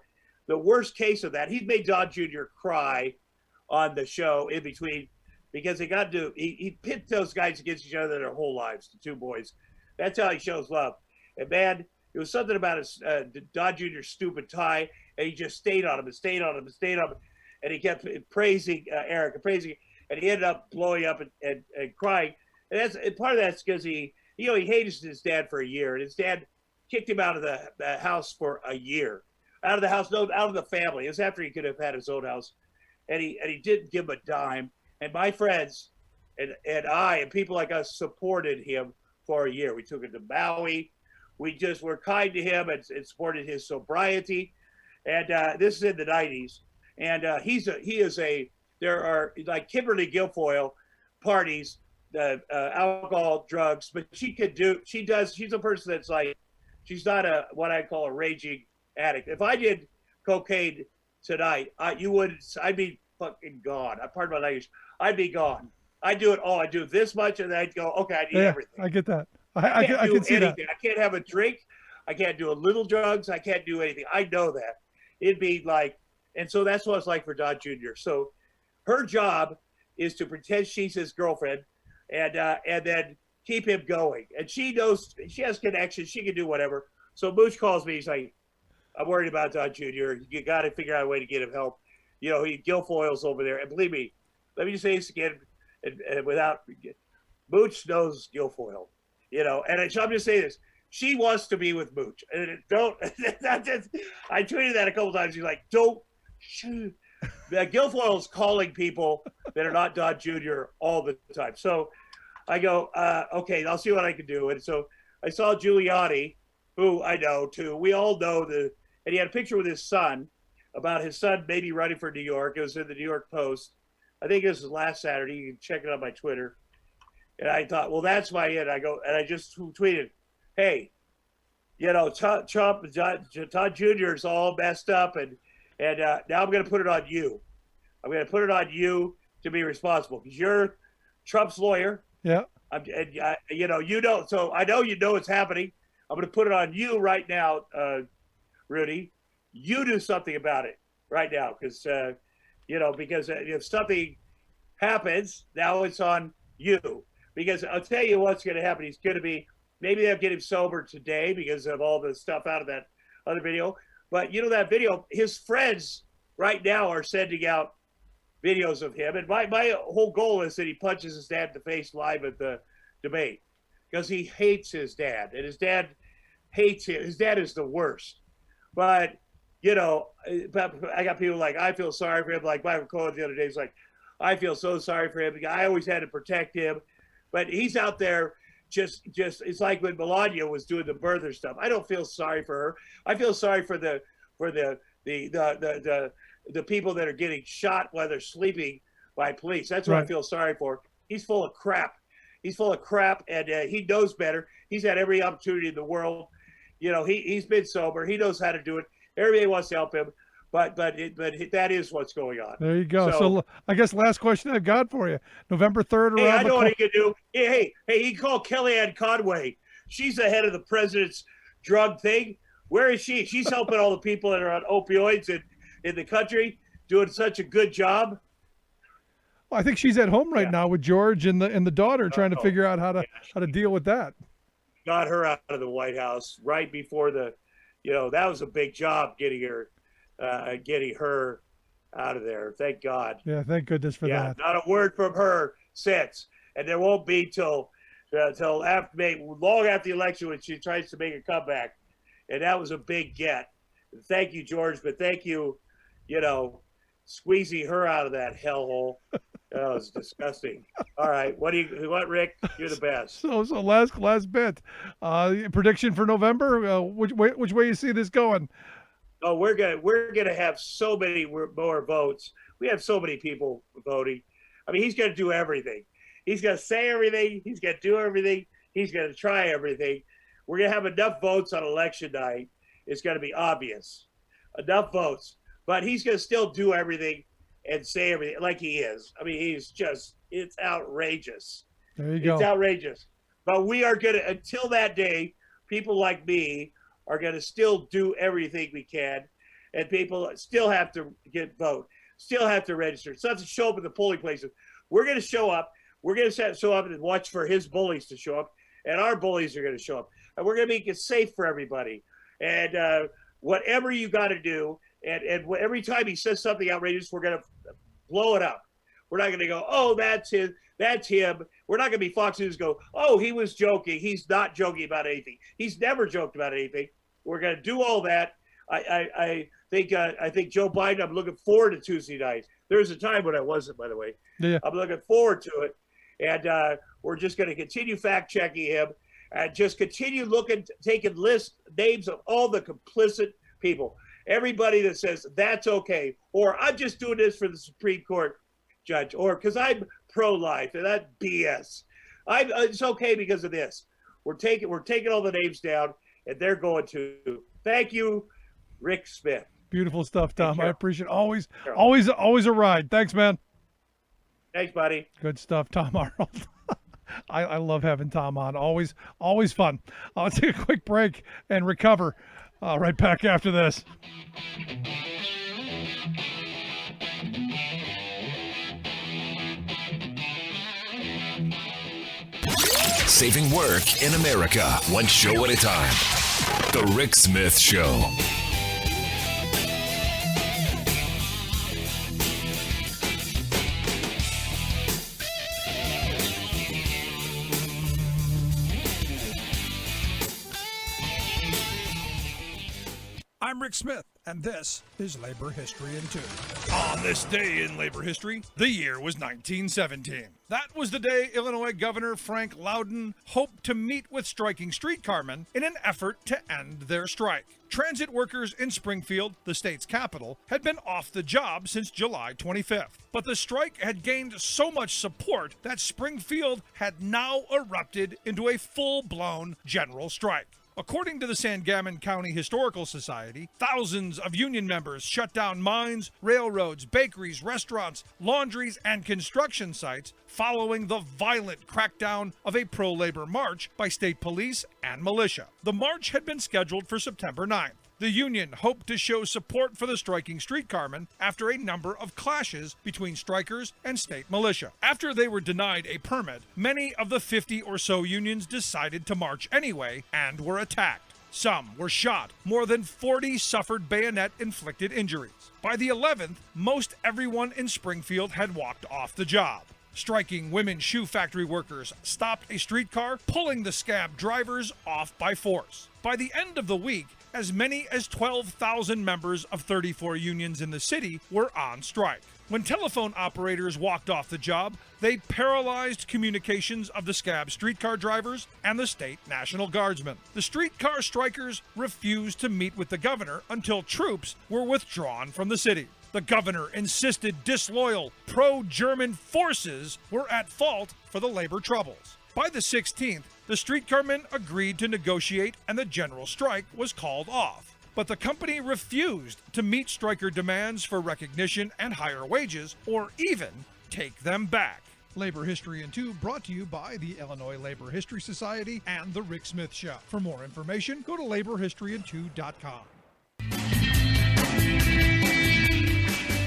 worst case of that. He made Don Jr. cry on the show in between because he pit those guys against each other their whole lives, the two boys. That's how he shows love. And, man, it was something about his Don Jr.'s stupid tie, and he just stayed on him and stayed on him and stayed on him. And he kept praising Eric and praising, and he ended up blowing up and crying. And part of that's because he hated his dad for a year, and his dad kicked him out of the house for a year. Out of the house, no, out of the family. It was after he could have had his own house. And he didn't give him a dime. And my friends and I and people like us supported him for a year. We took him to Maui. We just were kind to him and supported his sobriety. And this is in the 90s. And there are like Kimberly Guilfoyle parties, alcohol, drugs, but she's a person that's like, she's not what I call a raging addict. If I did cocaine tonight, I'd be fucking gone. Pardon my language. I'd be gone. I'd do it all. I'd do this much, and then I'd go, okay, I need everything. I get that. I can see anything. that. I can't have a drink. I can't do a little drugs. I can't do anything. I know that. It'd be like, and so that's what it's like for Don Jr. So her job is to pretend she's his girlfriend and then keep him going. And she knows she has connections. She can do whatever. So Mooch calls me. He's like, I'm worried about Don Jr. You got to figure out a way to get him help. You know, Guilfoyle's over there. And believe me, let me just say this again, and without, Mooch knows Guilfoyle, you know, and so I'm just saying this. She wants to be with Mooch. And I tweeted that a couple times. He's like, don't shoot. Guilfoyle's calling people that are not Don Jr. all the time. So I go, okay, I'll see what I can do. And so I saw Giuliani, who I know too. We all know and he had a picture with his son, about his son maybe running for New York. It was in the New York Post. I think this was last Saturday. You can check it on my Twitter. And I thought, well, that's my it. I just tweeted, hey, you know, Trump, Todd Jr. is all messed up, and now I'm going to put it on you. I'm going to put it on you to be responsible because you're Trump's lawyer. Yeah. So I know you know it's happening. I'm going to put it on you right now, Rudy. You do something about it right now because if something happens, now it's on you. Because I'll tell you what's going to happen. He's going to be, maybe they'll get him sober today because of all the stuff out of that other video. But you know that video, his friends right now are sending out videos of him. And my whole goal is that he punches his dad in the face live at the debate because he hates his dad. And his dad hates him. His dad is the worst. But, you know, I got people like, I feel sorry for him. Like Michael Cohen the other day, he's like, I feel so sorry for him. I always had to protect him. But he's out there just it's like when Melania was doing the birther stuff. I don't feel sorry for her. I feel sorry for the people that are getting shot while they're sleeping by police. That's what I feel sorry for. He's full of crap. He's full of crap, and he knows better. He's had every opportunity in the world. You know, he's been sober. He knows how to do it. Everybody wants to help him, but that is what's going on. There you go. So I guess last question I've got for you: November 3rd. Hey, I know what he can do. Hey, he can call Kellyanne Conway. She's the head of the president's drug thing. Where is she? She's helping all the people that are on opioids in the country, doing such a good job. Well, I think she's at home right now with George and the daughter, trying to figure out how to deal with that. Got her out of the White House right before that was a big job getting her out of there. Thank God. Yeah, thank goodness for that. Not a word from her since, and there won't be till long after the election when she tries to make a comeback, and that was a big get. Thank you, George, but thank you, squeezing her out of that hellhole. That was disgusting. All right, what Rick? You're the best. So last bit, prediction for November. Which way you see this going? Oh, we're gonna have so many more votes. We have so many people voting. I mean, he's gonna do everything. He's going to say everything. He's going to do everything. He's going to try everything. We're going to have enough votes on election night. It's going to be obvious. Enough votes. But he's going to still do everything and say everything like he is. I mean, it's outrageous. There you go. It's outrageous. But we are going to, until that day, people like me are going to still do everything we can. And people still have to vote, still have to register. So have to show up at the polling places. We're going to show up. We're going to show up and watch for his bullies to show up. And our bullies are going to show up. And we're going to make it safe for everybody. And whatever you got to do, and every time he says something outrageous, we're going to blow it up. We're not going to go, oh, that's him. We're not going to be Fox News go, oh, he was joking. He's not joking about anything. He's never joked about anything. We're going to do all that. I think Joe Biden, I'm looking forward to Tuesday night. There was a time when I wasn't, by the way. Yeah. I'm looking forward to it. And we're just going to continue fact-checking him and just continue taking names of all the complicit people. Everybody that says that's okay, or I'm just doing this for the Supreme Court judge, or because I'm pro-life, and that BS. It's okay because of this. We're taking all the names down, and they're going to. Thank you, Rick Smith. Beautiful stuff, Tom. I appreciate it. Sure. Always a ride. Thanks, man. Thanks, buddy. Good stuff, Tom Arnold. I love having Tom on. Always fun. Let's take a quick break and recover. Right back after this. Saving work in America, one show at a time. The Rick Smith Show. I'm Rick Smith, and this is Labor History in 2. On this day in labor history, the year was 1917. That was the day Illinois Governor Frank Loudon hoped to meet with striking streetcarmen in an effort to end their strike. Transit workers in Springfield, the state's capital, had been off the job since July 25th. But the strike had gained so much support that Springfield had now erupted into a full-blown general strike. According to the Sangamon County Historical Society, thousands of union members shut down mines, railroads, bakeries, restaurants, laundries, and construction sites following the violent crackdown of a pro-labor march by state police and militia. The march had been scheduled for September 9th. The union hoped to show support for the striking streetcarmen after a number of clashes between strikers and state militia. After they were denied a permit, many of the 50 or so unions decided to march anyway and were attacked. Some were shot. More than 40 suffered bayonet-inflicted injuries. By the 11th, most everyone in Springfield had walked off the job. Striking women shoe factory workers stopped a streetcar, pulling the scab drivers off by force. By the end of the week, as many as 12,000 members of 34 unions in the city were on strike. When telephone operators walked off the job, they paralyzed communications of the scab streetcar drivers and the state National Guardsmen. The streetcar strikers refused to meet with the governor until troops were withdrawn from the city. The governor insisted disloyal, pro-German forces were at fault for the labor troubles. By the 16th, the streetcarmen agreed to negotiate and the general strike was called off. But the company refused to meet striker demands for recognition and higher wages, or even take them back. Labor History in 2 brought to you by the Illinois Labor History Society and The Rick Smith Show. For more information, go to laborhistoryin2.com.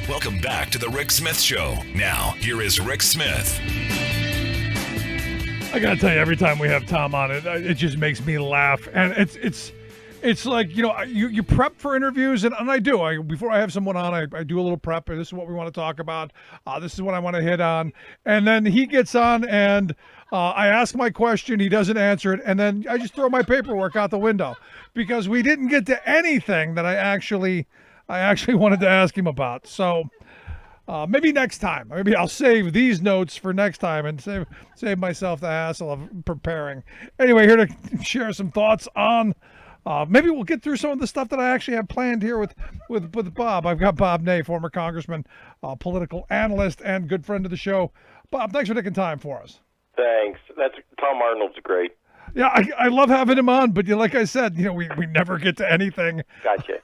Welcome back to The Rick Smith Show. Now, here is Rick Smith. I gotta tell you, every time we have Tom on it just makes me laugh. And it's like, you prep for interviews, and I do. Before I have someone on, I do a little prep. This is what we want to talk about. This is what I want to hit on. And then he gets on, and I ask my question. He doesn't answer it. And then I just throw my paperwork out the window because we didn't get to anything that I actually wanted to ask him about. So maybe next time. Maybe I'll save these notes for next time and save myself the hassle of preparing. Anyway, here to share some thoughts on. Maybe we'll get through some of the stuff that I actually have planned here with Bob. I've got Bob Ney, former congressman, political analyst, and good friend of the show. Bob, thanks for taking time for us. Thanks. That's Tom Arnold's great. Yeah, I love having him on, but like I said, we never get to anything. Gotcha.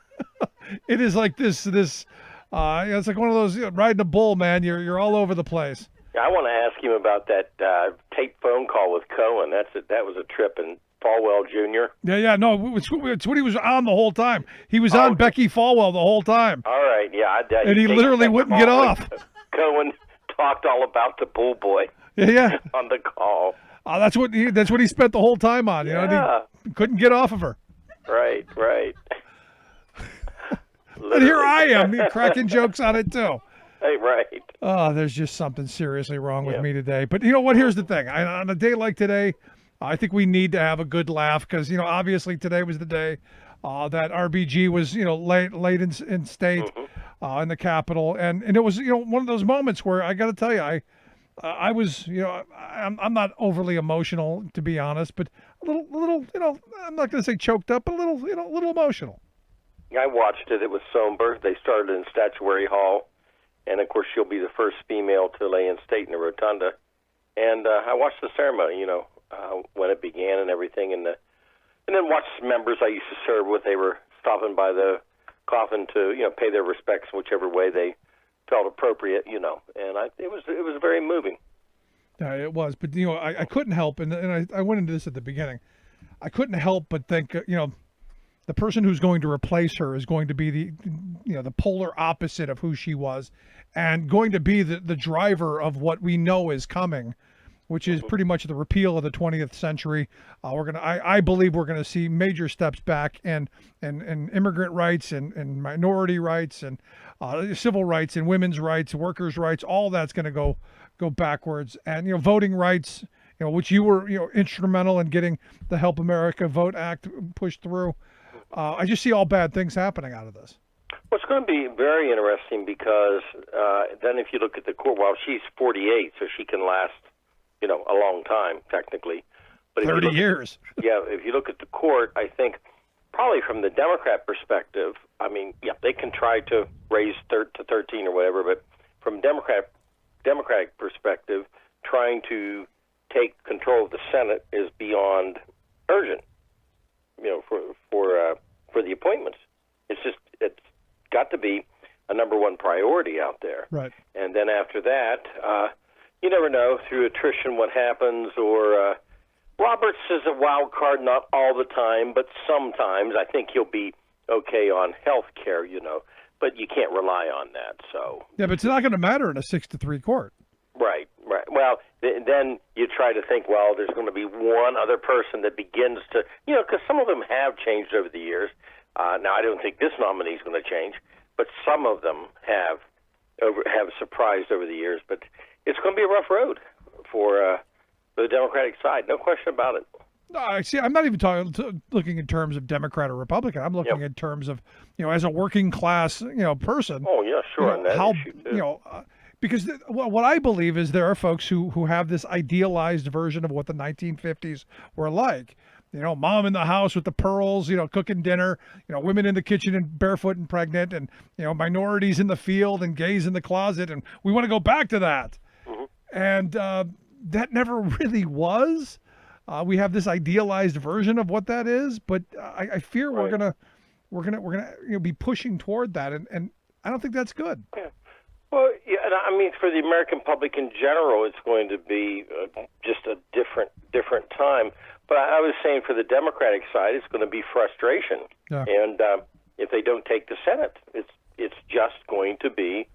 It is like this. It's like one of those riding a bull, man. You're all over the place. I want to ask him about that tape phone call with Cohen. That was a trip, and Falwell Jr. Yeah. No, it's what he was on the whole time. He was on Becky Falwell the whole time. All right, yeah. And he literally wouldn't get off. Cohen talked all about the pool boy. Yeah. On the call. That's what he spent the whole time on. He couldn't get off of her. Right. And here I am cracking jokes on it too. Hey, right. Oh, there's just something seriously wrong with me today. But you know what? Here's the thing. On a day like today, I think we need to have a good laugh because obviously today was the day that RBG was late in state in the Capitol, and it was one of those moments where I got to tell you I was I'm not overly emotional, to be honest, but a little I'm not going to say choked up, but a little emotional. I watched it. It was somber. They started in Statuary Hall, and of course she'll be the first female to lay in state in the rotunda. And I watched the ceremony, when it began and everything, and then watched members I used to serve with. They were stopping by the coffin to pay their respects whichever way they felt appropriate, and it was very moving. Yeah, it was, but I couldn't help, and I went into this at the beginning. I couldn't help but think, the person who's going to replace her is going to be the polar opposite of who she was, and going to be the driver of what we know is coming, which is pretty much the repeal of the 20th century. I believe we're gonna see major steps back and immigrant rights and minority rights and civil rights and women's rights, workers' rights. All that's gonna go backwards, and voting rights, which you were instrumental in getting the Help America Vote Act pushed through. I just see all bad things happening out of this. Well, it's going to be very interesting because then if you look at the court, well, she's 48, so she can last, a long time, technically. But 30 years. If you look at the court, I think probably from the Democrat perspective, they can try to raise to 13 or whatever, but from Democratic perspective, trying to take control of the Senate is beyond urgent. For the appointments, it's got to be a number one priority out there. Right. And then after that, you never know through attrition what happens. Or Roberts is a wild card, not all the time, but sometimes. I think he'll be okay on health care, but you can't rely on that. So yeah, but it's not going to matter in a 6-3 court. Right. Well, then you try to think, well, there's going to be one other person that begins to, because some of them have changed over the years. Now, I don't think this nominee is going to change, but some of them have surprised over the years. But it's going to be a rough road for the Democratic side, no question about it. No, see, I'm not even looking in terms of Democrat or Republican. I'm looking in terms of, as a working class, person. Oh yeah, sure. On that issue too. Because what I believe is there are folks who have this idealized version of what the 1950s were like. Mom in the house with the pearls, cooking dinner, women in the kitchen and barefoot and pregnant, and, minorities in the field and gays in the closet. And we want to go back to that. Mm-hmm. And that never really was. We have this idealized version of what that is, but I fear we're gonna be pushing toward that, and I don't think that's good. Yeah. Well, yeah, and for the American public in general, it's going to be just a different time. But I was saying for the Democratic side, it's going to be frustration, and if they don't take the Senate, it's just going to be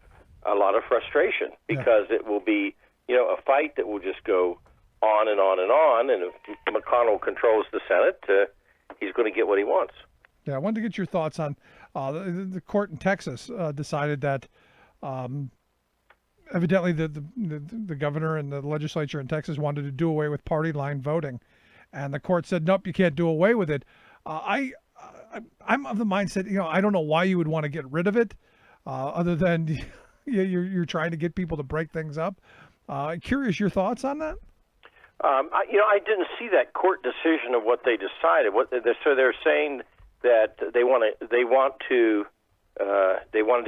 a lot of frustration because it will be a fight that will just go on and on and on. And if McConnell controls the Senate, he's going to get what he wants. Yeah, I wanted to get your thoughts on the court in Texas decided that. Evidently, the governor and the legislature in Texas wanted to do away with party line voting, and the court said, "Nope, you can't do away with it." I'm of the mindset, I don't know why you would want to get rid of it, other than you're trying to get people to break things up. Curious your thoughts on that. I didn't see that court decision of what they decided. So they're saying that they wanted to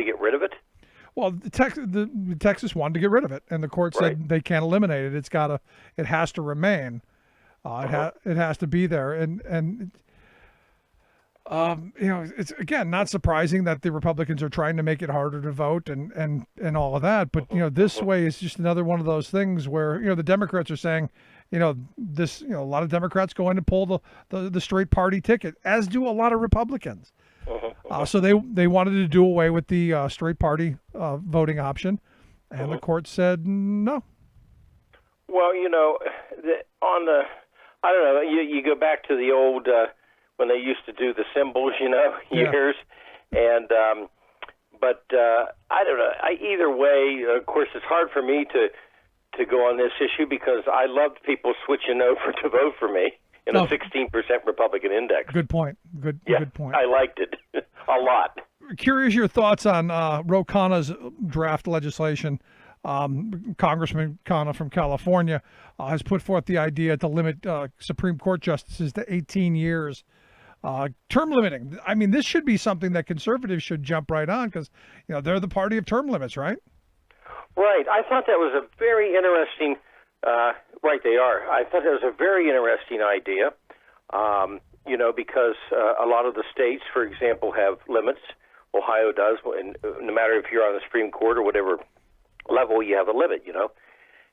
get rid of it. Well, Texas wanted to get rid of it, and the court said they can't eliminate it. It has to remain. It has to be there, and it's again not surprising that the Republicans are trying to make it harder to vote and all of that. But this way is just another one of those things where the Democrats are saying, a lot of Democrats go in and pull the straight party ticket, as do a lot of Republicans. So they wanted to do away with the straight party voting option, and the court said no. Well, I don't know. You go back to the old when they used to do the symbols, years, and but I don't know. Either way, of course, it's hard for me to go on this issue because I loved people switching over to vote for me in a 16% Republican index. Good point. Good point. I liked it a lot. Curious your thoughts on Ro Khanna's draft legislation. Congressman Khanna from California has put forth the idea to limit Supreme Court justices to 18 years. Term limiting. I mean, this should be something that conservatives should jump right on because, they're the party of term limits, right? Right. I thought that was a very interesting, right, they are. I thought that was a very interesting idea, because a lot of the states, for example, have limits. Ohio does, and no matter if you're on the Supreme Court or whatever level, you have a limit,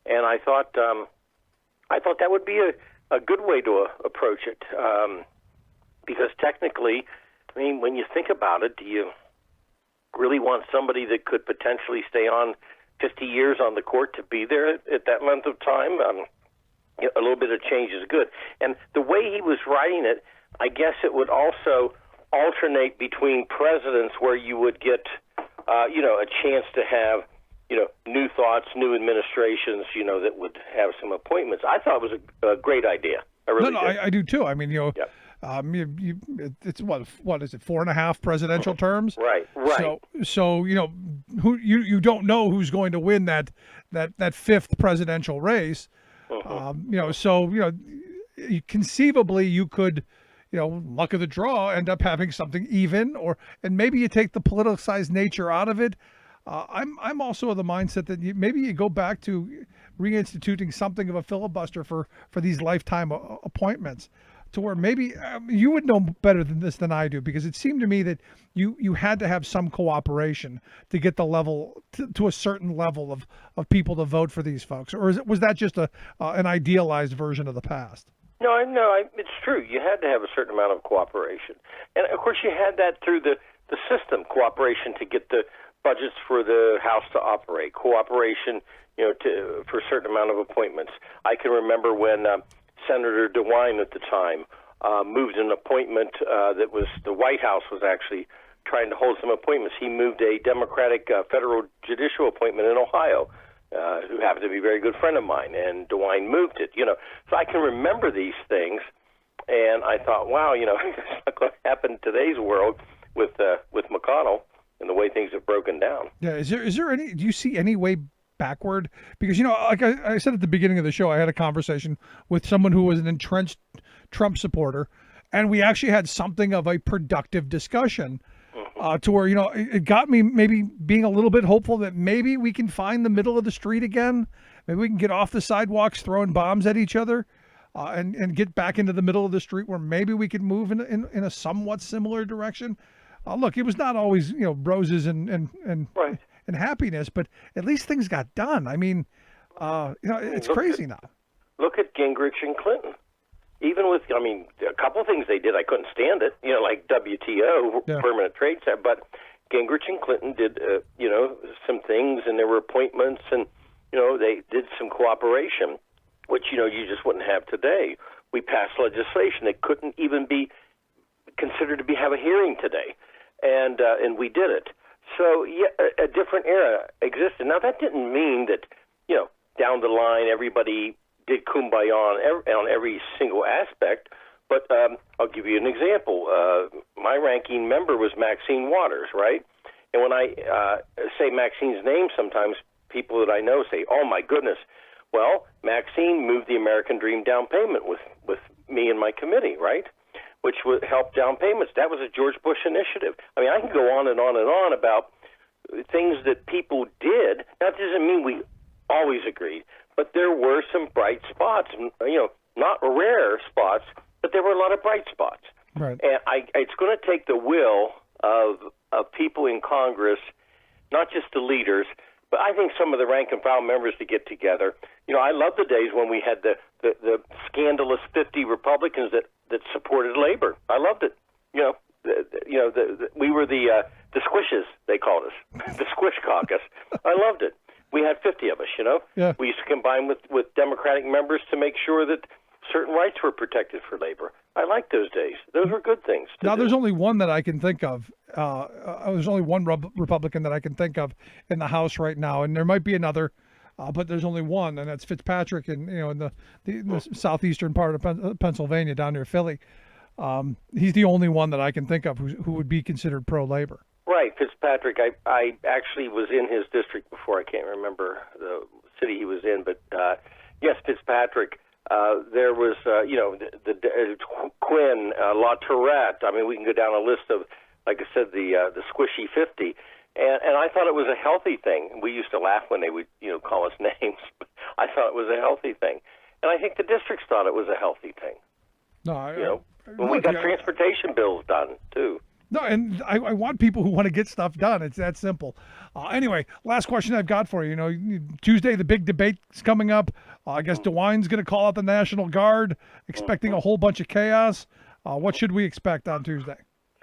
And I thought that would be a good way to approach it, because technically, I mean, when you think about it, do you really want somebody that could potentially stay on 50 years on the court to be there at that length of time? A little bit of change is good. And the way he was writing it, I guess it would also alternate between presidents where you would get, a chance to have, new thoughts, new administrations, that would have some appointments. I thought it was a great idea. I really did. I do too. I mean, it's what is it, 4.5 presidential terms? Right. So who you don't know who's going to win that fifth presidential race. Conceivably you could, luck of the draw, end up having something even, and maybe you take the politicized nature out of it. I'm also of the mindset that maybe you go back to reinstituting something of a filibuster for these lifetime appointments, to where maybe you would know better than this than I do, because it seemed to me that you had to have some cooperation to get the level to a certain level of people to vote for these folks, or was that just an idealized version of the past? No, it's true. You had to have a certain amount of cooperation, and of course you had that through the system, cooperation to get the budgets for the House to operate, cooperation, for a certain amount of appointments. I can remember when Senator DeWine at the time moved an appointment that was the White House was actually trying to hold some appointments. He moved a Democratic federal judicial appointment in Ohio, who happened to be a very good friend of mine, and DeWine moved it. So I can remember these things, and I thought, wow, it's not going to happen in today's world with McConnell and the way things have broken down. Yeah, is there any? Do you see any way backward? Because like I said at the beginning of the show, I had a conversation with someone who was an entrenched Trump supporter, and we actually had something of a productive discussion, to where it got me maybe being a little bit hopeful that maybe we can find the middle of the street again. Maybe we can get off the sidewalks throwing bombs at each other, and get back into the middle of the street where maybe we could move in a somewhat similar direction. Look, it was not always roses and right. and happiness, but at least things got done. I mean, it's crazy now. Look at Gingrich and Clinton. Even with, a couple of things they did, I couldn't stand it, like WTO, permanent trade set, but Gingrich and Clinton did, some things, and there were appointments, and, they did some cooperation, which, you just wouldn't have today. We passed legislation that couldn't even be considered to have a hearing today, and we did it. So, a different era existed. Now, that didn't mean that, down the line, everybody did kumbaya on every single aspect, but I'll give you an example. My ranking member was Maxine Waters, right? And when I say Maxine's name, sometimes people that I know say, oh, my goodness. Well, Maxine moved the American Dream down payment with me and my committee, right? Which would help down payments. That was a George Bush initiative. I mean, I can go on and on and on about things that people did. That doesn't mean we always agreed, but there were some bright spots. Not rare spots, but there were a lot of bright spots. Right. And it's going to take the will of people in Congress, not just the leaders, but I think some of the rank and file members to get together. I love the days when we had the scandalous 50 Republicans that supported labor. I loved it. We were the squishes, they called us, the squish caucus. I loved it. We had 50 of us, Yeah. We used to combine with Democratic members to make sure that certain rights were protected for labor. I like those days. Those were good things. Now, there's only one that I can think of. There's only one Republican that I can think of in the House right now, and there might be another, but there's only one, and that's Fitzpatrick, in the southeastern part of Pennsylvania, down near Philly. He's the only one that I can think of who would be considered pro-labor. Right, Fitzpatrick. I actually was in his district before. I can't remember the city he was in, but yes, Fitzpatrick. There was, the Quinn, La Tourette. I mean, we can go down a list of, like I said, the squishy 50. And I thought it was a healthy thing. We used to laugh when they would, call us names. But I thought it was a healthy thing. And I think the districts thought it was a healthy thing. No, when we got transportation bills done, too. No, and I want people who want to get stuff done. It's that simple. Anyway, last question I've got for you. Tuesday, the big debate's coming up. I guess DeWine's going to call out the National Guard, expecting a whole bunch of chaos. What should we expect on Tuesday?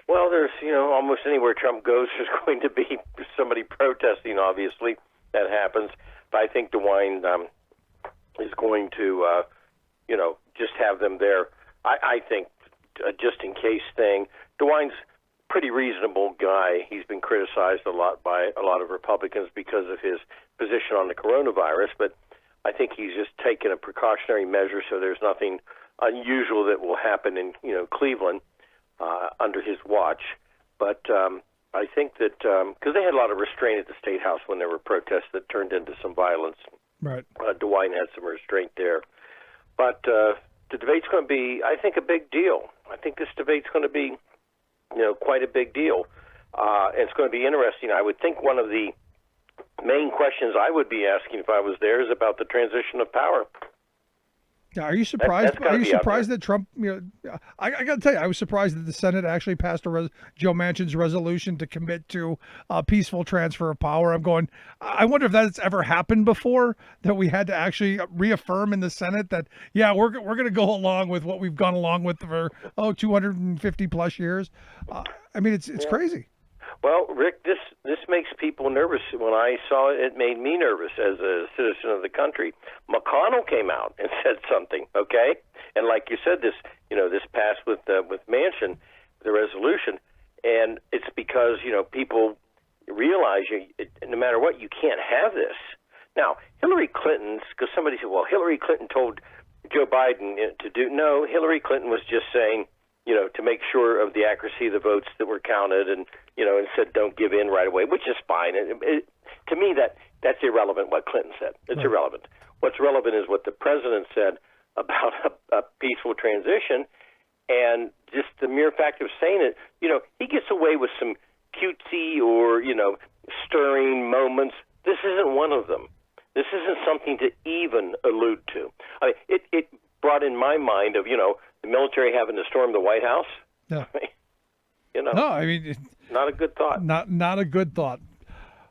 Well, there's, almost anywhere Trump goes, there's going to be somebody protesting, obviously. That happens. But I think DeWine is going to, just have them there. I think just in case thing. DeWine's pretty reasonable guy. He's been criticized a lot by a lot of Republicans because of his position on the coronavirus, but I think he's just taken a precautionary measure so there's nothing unusual that will happen in Cleveland under his watch. But I think that because they had a lot of restraint at the State House when there were protests that turned into some violence. Right. DeWine had some restraint there. But the debate's going to be, I think, a big deal. I think this debate's going to be quite a big deal. And it's going to be interesting. I would think one of the main questions I would be asking if I was there is about the transition of power. Yeah, are you surprised? Are you surprised that Trump? I got to tell you, I was surprised that the Senate actually passed Joe Manchin's resolution to commit to a peaceful transfer of power. I'm going. I wonder if that's ever happened before, that we had to actually reaffirm in the Senate that we're going to go along with what we've gone along with for 250 plus years. I mean, it's crazy. Well, Rick, this makes people nervous. When I saw it, it made me nervous as a citizen of the country. McConnell came out and said something, okay? And like you said, this passed with Manchin, the resolution, and it's because people realize no matter what, you can't have this. Now, Hillary Clinton, because somebody said, well, Hillary Clinton told Joe Biden to do. No, Hillary Clinton was just saying, to make sure of the accuracy of the votes that were counted, and and said don't give in right away, which is fine. To me, that's irrelevant. What Clinton said, it's irrelevant. What's relevant is what the president said about a peaceful transition, and just the mere fact of saying it. He gets away with some cutesy or stirring moments. This isn't one of them. This isn't something to even allude to. I mean, it brought in my mind of the military having to storm the White House. Yeah. No, I mean, not a good thought. Not a good thought.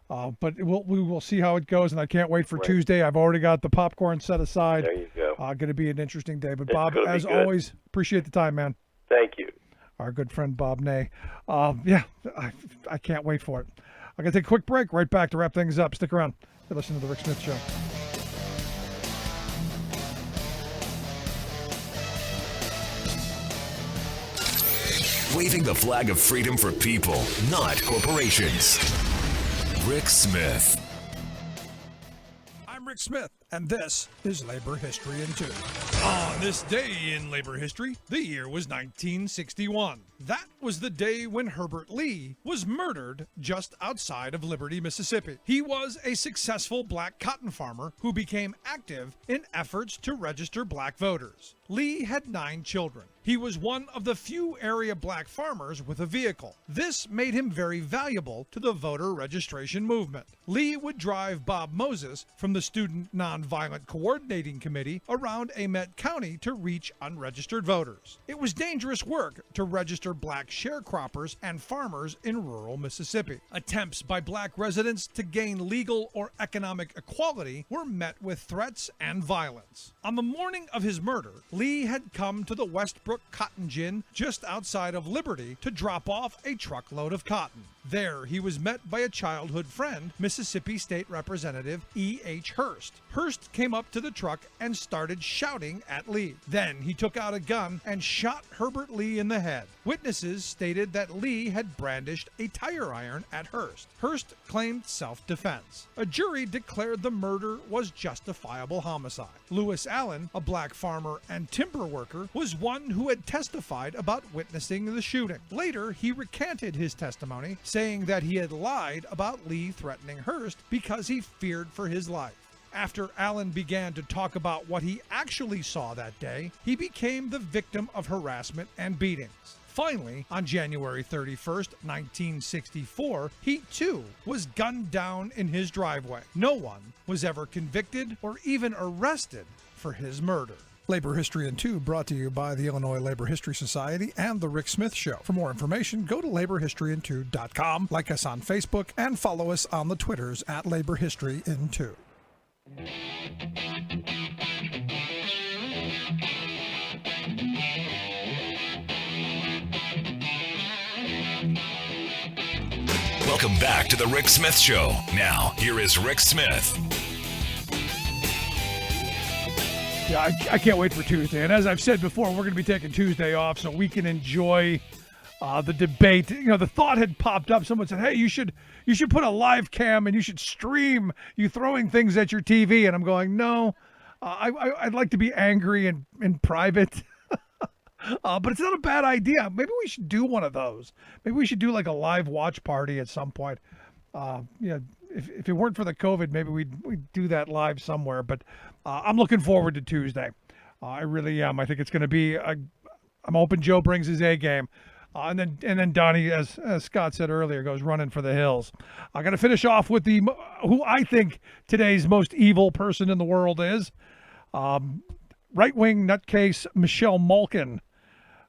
But we will see how it goes, and I can't wait for Tuesday. I've already got the popcorn set aside. There you go. Going to be an interesting day. But Bob, as always, appreciate the time, man. Thank you. Our good friend Bob Ney. I can't wait for it. I'm going to take a quick break. Right back to wrap things up. Stick around. You're listening to the Rick Smith Show. Waving the flag of freedom for people, not corporations. Rick Smith. I'm Rick Smith, and this is Labor History in 2. On this day in labor history, the year was 1961. That was the day when Herbert Lee was murdered just outside of Liberty, Mississippi. He was a successful black cotton farmer who became active in efforts to register black voters. Lee had 9 children. He was one of the few area black farmers with a vehicle. This made him very valuable to the voter registration movement. Lee would drive Bob Moses from the Student Nonviolent Coordinating Committee around Amet County to reach unregistered voters. It was dangerous work to register black sharecroppers and farmers in rural Mississippi. Attempts by black residents to gain legal or economic equality were met with threats and violence. On the morning of his murder, Lee had come to the Westbrook Cotton Gin just outside of Liberty to drop off a truckload of cotton. There, he was met by a childhood friend, Mississippi State Representative E.H. Hurst. Hurst came up to the truck and started shouting at Lee. Then he took out a gun and shot Herbert Lee in the head. Witnesses stated that Lee had brandished a tire iron at Hurst. Hurst claimed self-defense. A jury declared the murder was justifiable homicide. Lewis Allen, a black farmer and timber worker, was one who had testified about witnessing the shooting. Later, he recanted his testimony, saying that he had lied about Lee threatening Hurst because he feared for his life. After Allen began to talk about what he actually saw that day, he became the victim of harassment and beatings. Finally, on January 31st, 1964, he too was gunned down in his driveway. No one was ever convicted or even arrested for his murder. Labor History in 2 brought to you by the Illinois Labor History Society and The Rick Smith Show. For more information, go to laborhistoryin2.com, like us on Facebook, and follow us on the Twitters at Labor History in 2. Welcome back to the Rick Smith Show. Now, here is Rick Smith. Yeah, I can't wait for Tuesday. And as I've said before, we're going to be taking Tuesday off so we can enjoy the debate. You know, the thought had popped up. Someone said, hey, you should put a live cam and you should stream you throwing things at your TV. And I'm going, no, I'd like to be angry and in private. But it's not a bad idea. Maybe we should do one of those. Maybe we should do like a live watch party at some point. If it weren't for the COVID, maybe we'd do that live somewhere. But I'm looking forward to Tuesday. I really am. I think it's going to be. I'm hoping Joe brings his A game, and then Donnie, as Scott said earlier, goes running for the hills. I got to finish off with who I think today's most evil person in the world is, right-wing nutcase Michelle Malkin.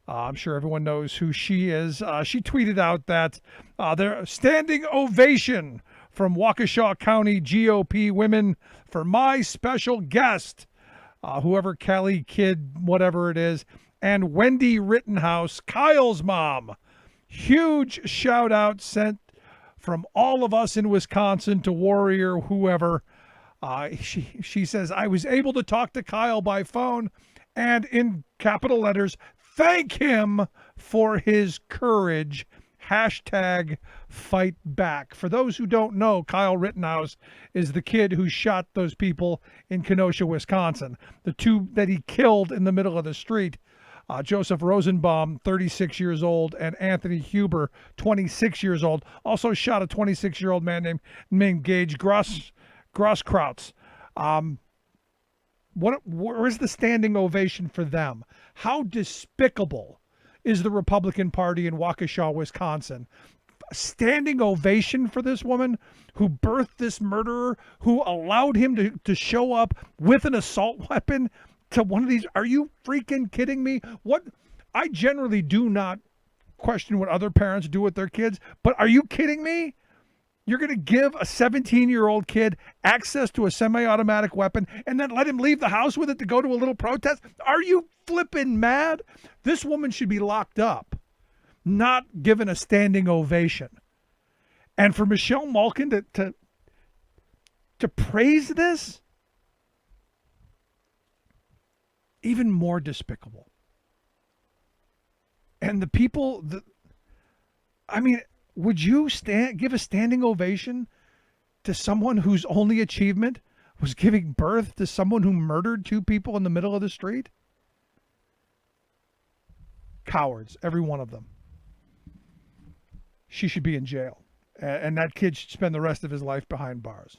I'm sure everyone knows who she is. She tweeted out that their standing ovation from Waukesha County GOP women for my special guest, whoever Callie Kidd, whatever it is, and Wendy Rittenhouse, Kyle's mom. Huge shout out sent from all of us in Wisconsin to Warrior, whoever. She says, I was able to talk to Kyle by phone and in capital letters, thank him for his courage. Hashtag fight back. For those who don't know, Kyle Rittenhouse is the kid who shot those people in Kenosha, Wisconsin. The two that he killed in the middle of the street. Joseph Rosenbaum, 36 years old, and Anthony Huber, 26 years old. Also shot a 26-year-old man named Gage Groskrautz. Where is the standing ovation for them? How despicable is the Republican Party in Waukesha, Wisconsin? Standing ovation for this woman who birthed this murderer, who allowed him to show up with an assault weapon to one of these. Are you freaking kidding me? What? I generally do not question what other parents do with their kids, but are you kidding me? You're going to give a 17-year-old kid access to a semi-automatic weapon and then let him leave the house with it to go to a little protest? Are you flipping mad? This woman should be locked up, not given a standing ovation. And for Michelle Malkin to praise this, even more despicable. And the people would you give a standing ovation to someone whose only achievement was giving birth to someone who murdered two people in the middle of the street? Cowards, every one of them. she should be in jail, and that kid should spend the rest of his life behind bars.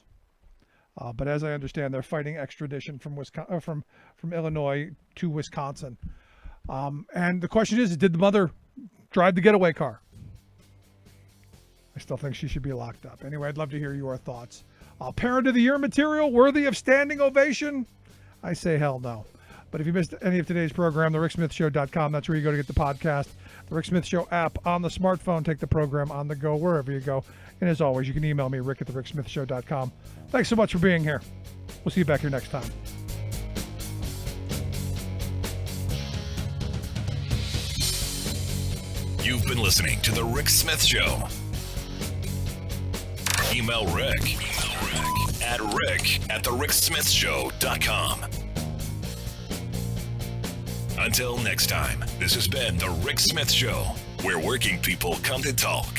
But as I understand, they're fighting extradition from from Illinois to Wisconsin. And the question is, did the mother drive the getaway car? I still think she should be locked up. Anyway, I'd love to hear your thoughts. Parent of the Year material worthy of standing ovation? I say hell no. But if you missed any of today's program, thericksmithshow.com, that's where you go to get the podcast. The Rick Smith Show app on the smartphone. Take the program on the go wherever you go. And as always, you can email me, rick@thericksmithshow.com. Thanks so much for being here. We'll see you back here next time. You've been listening to The Rick Smith Show. Email Rick at rick@thericksmithshow.com. Until next time, this has been The Rick Smith Show, where working people come to talk.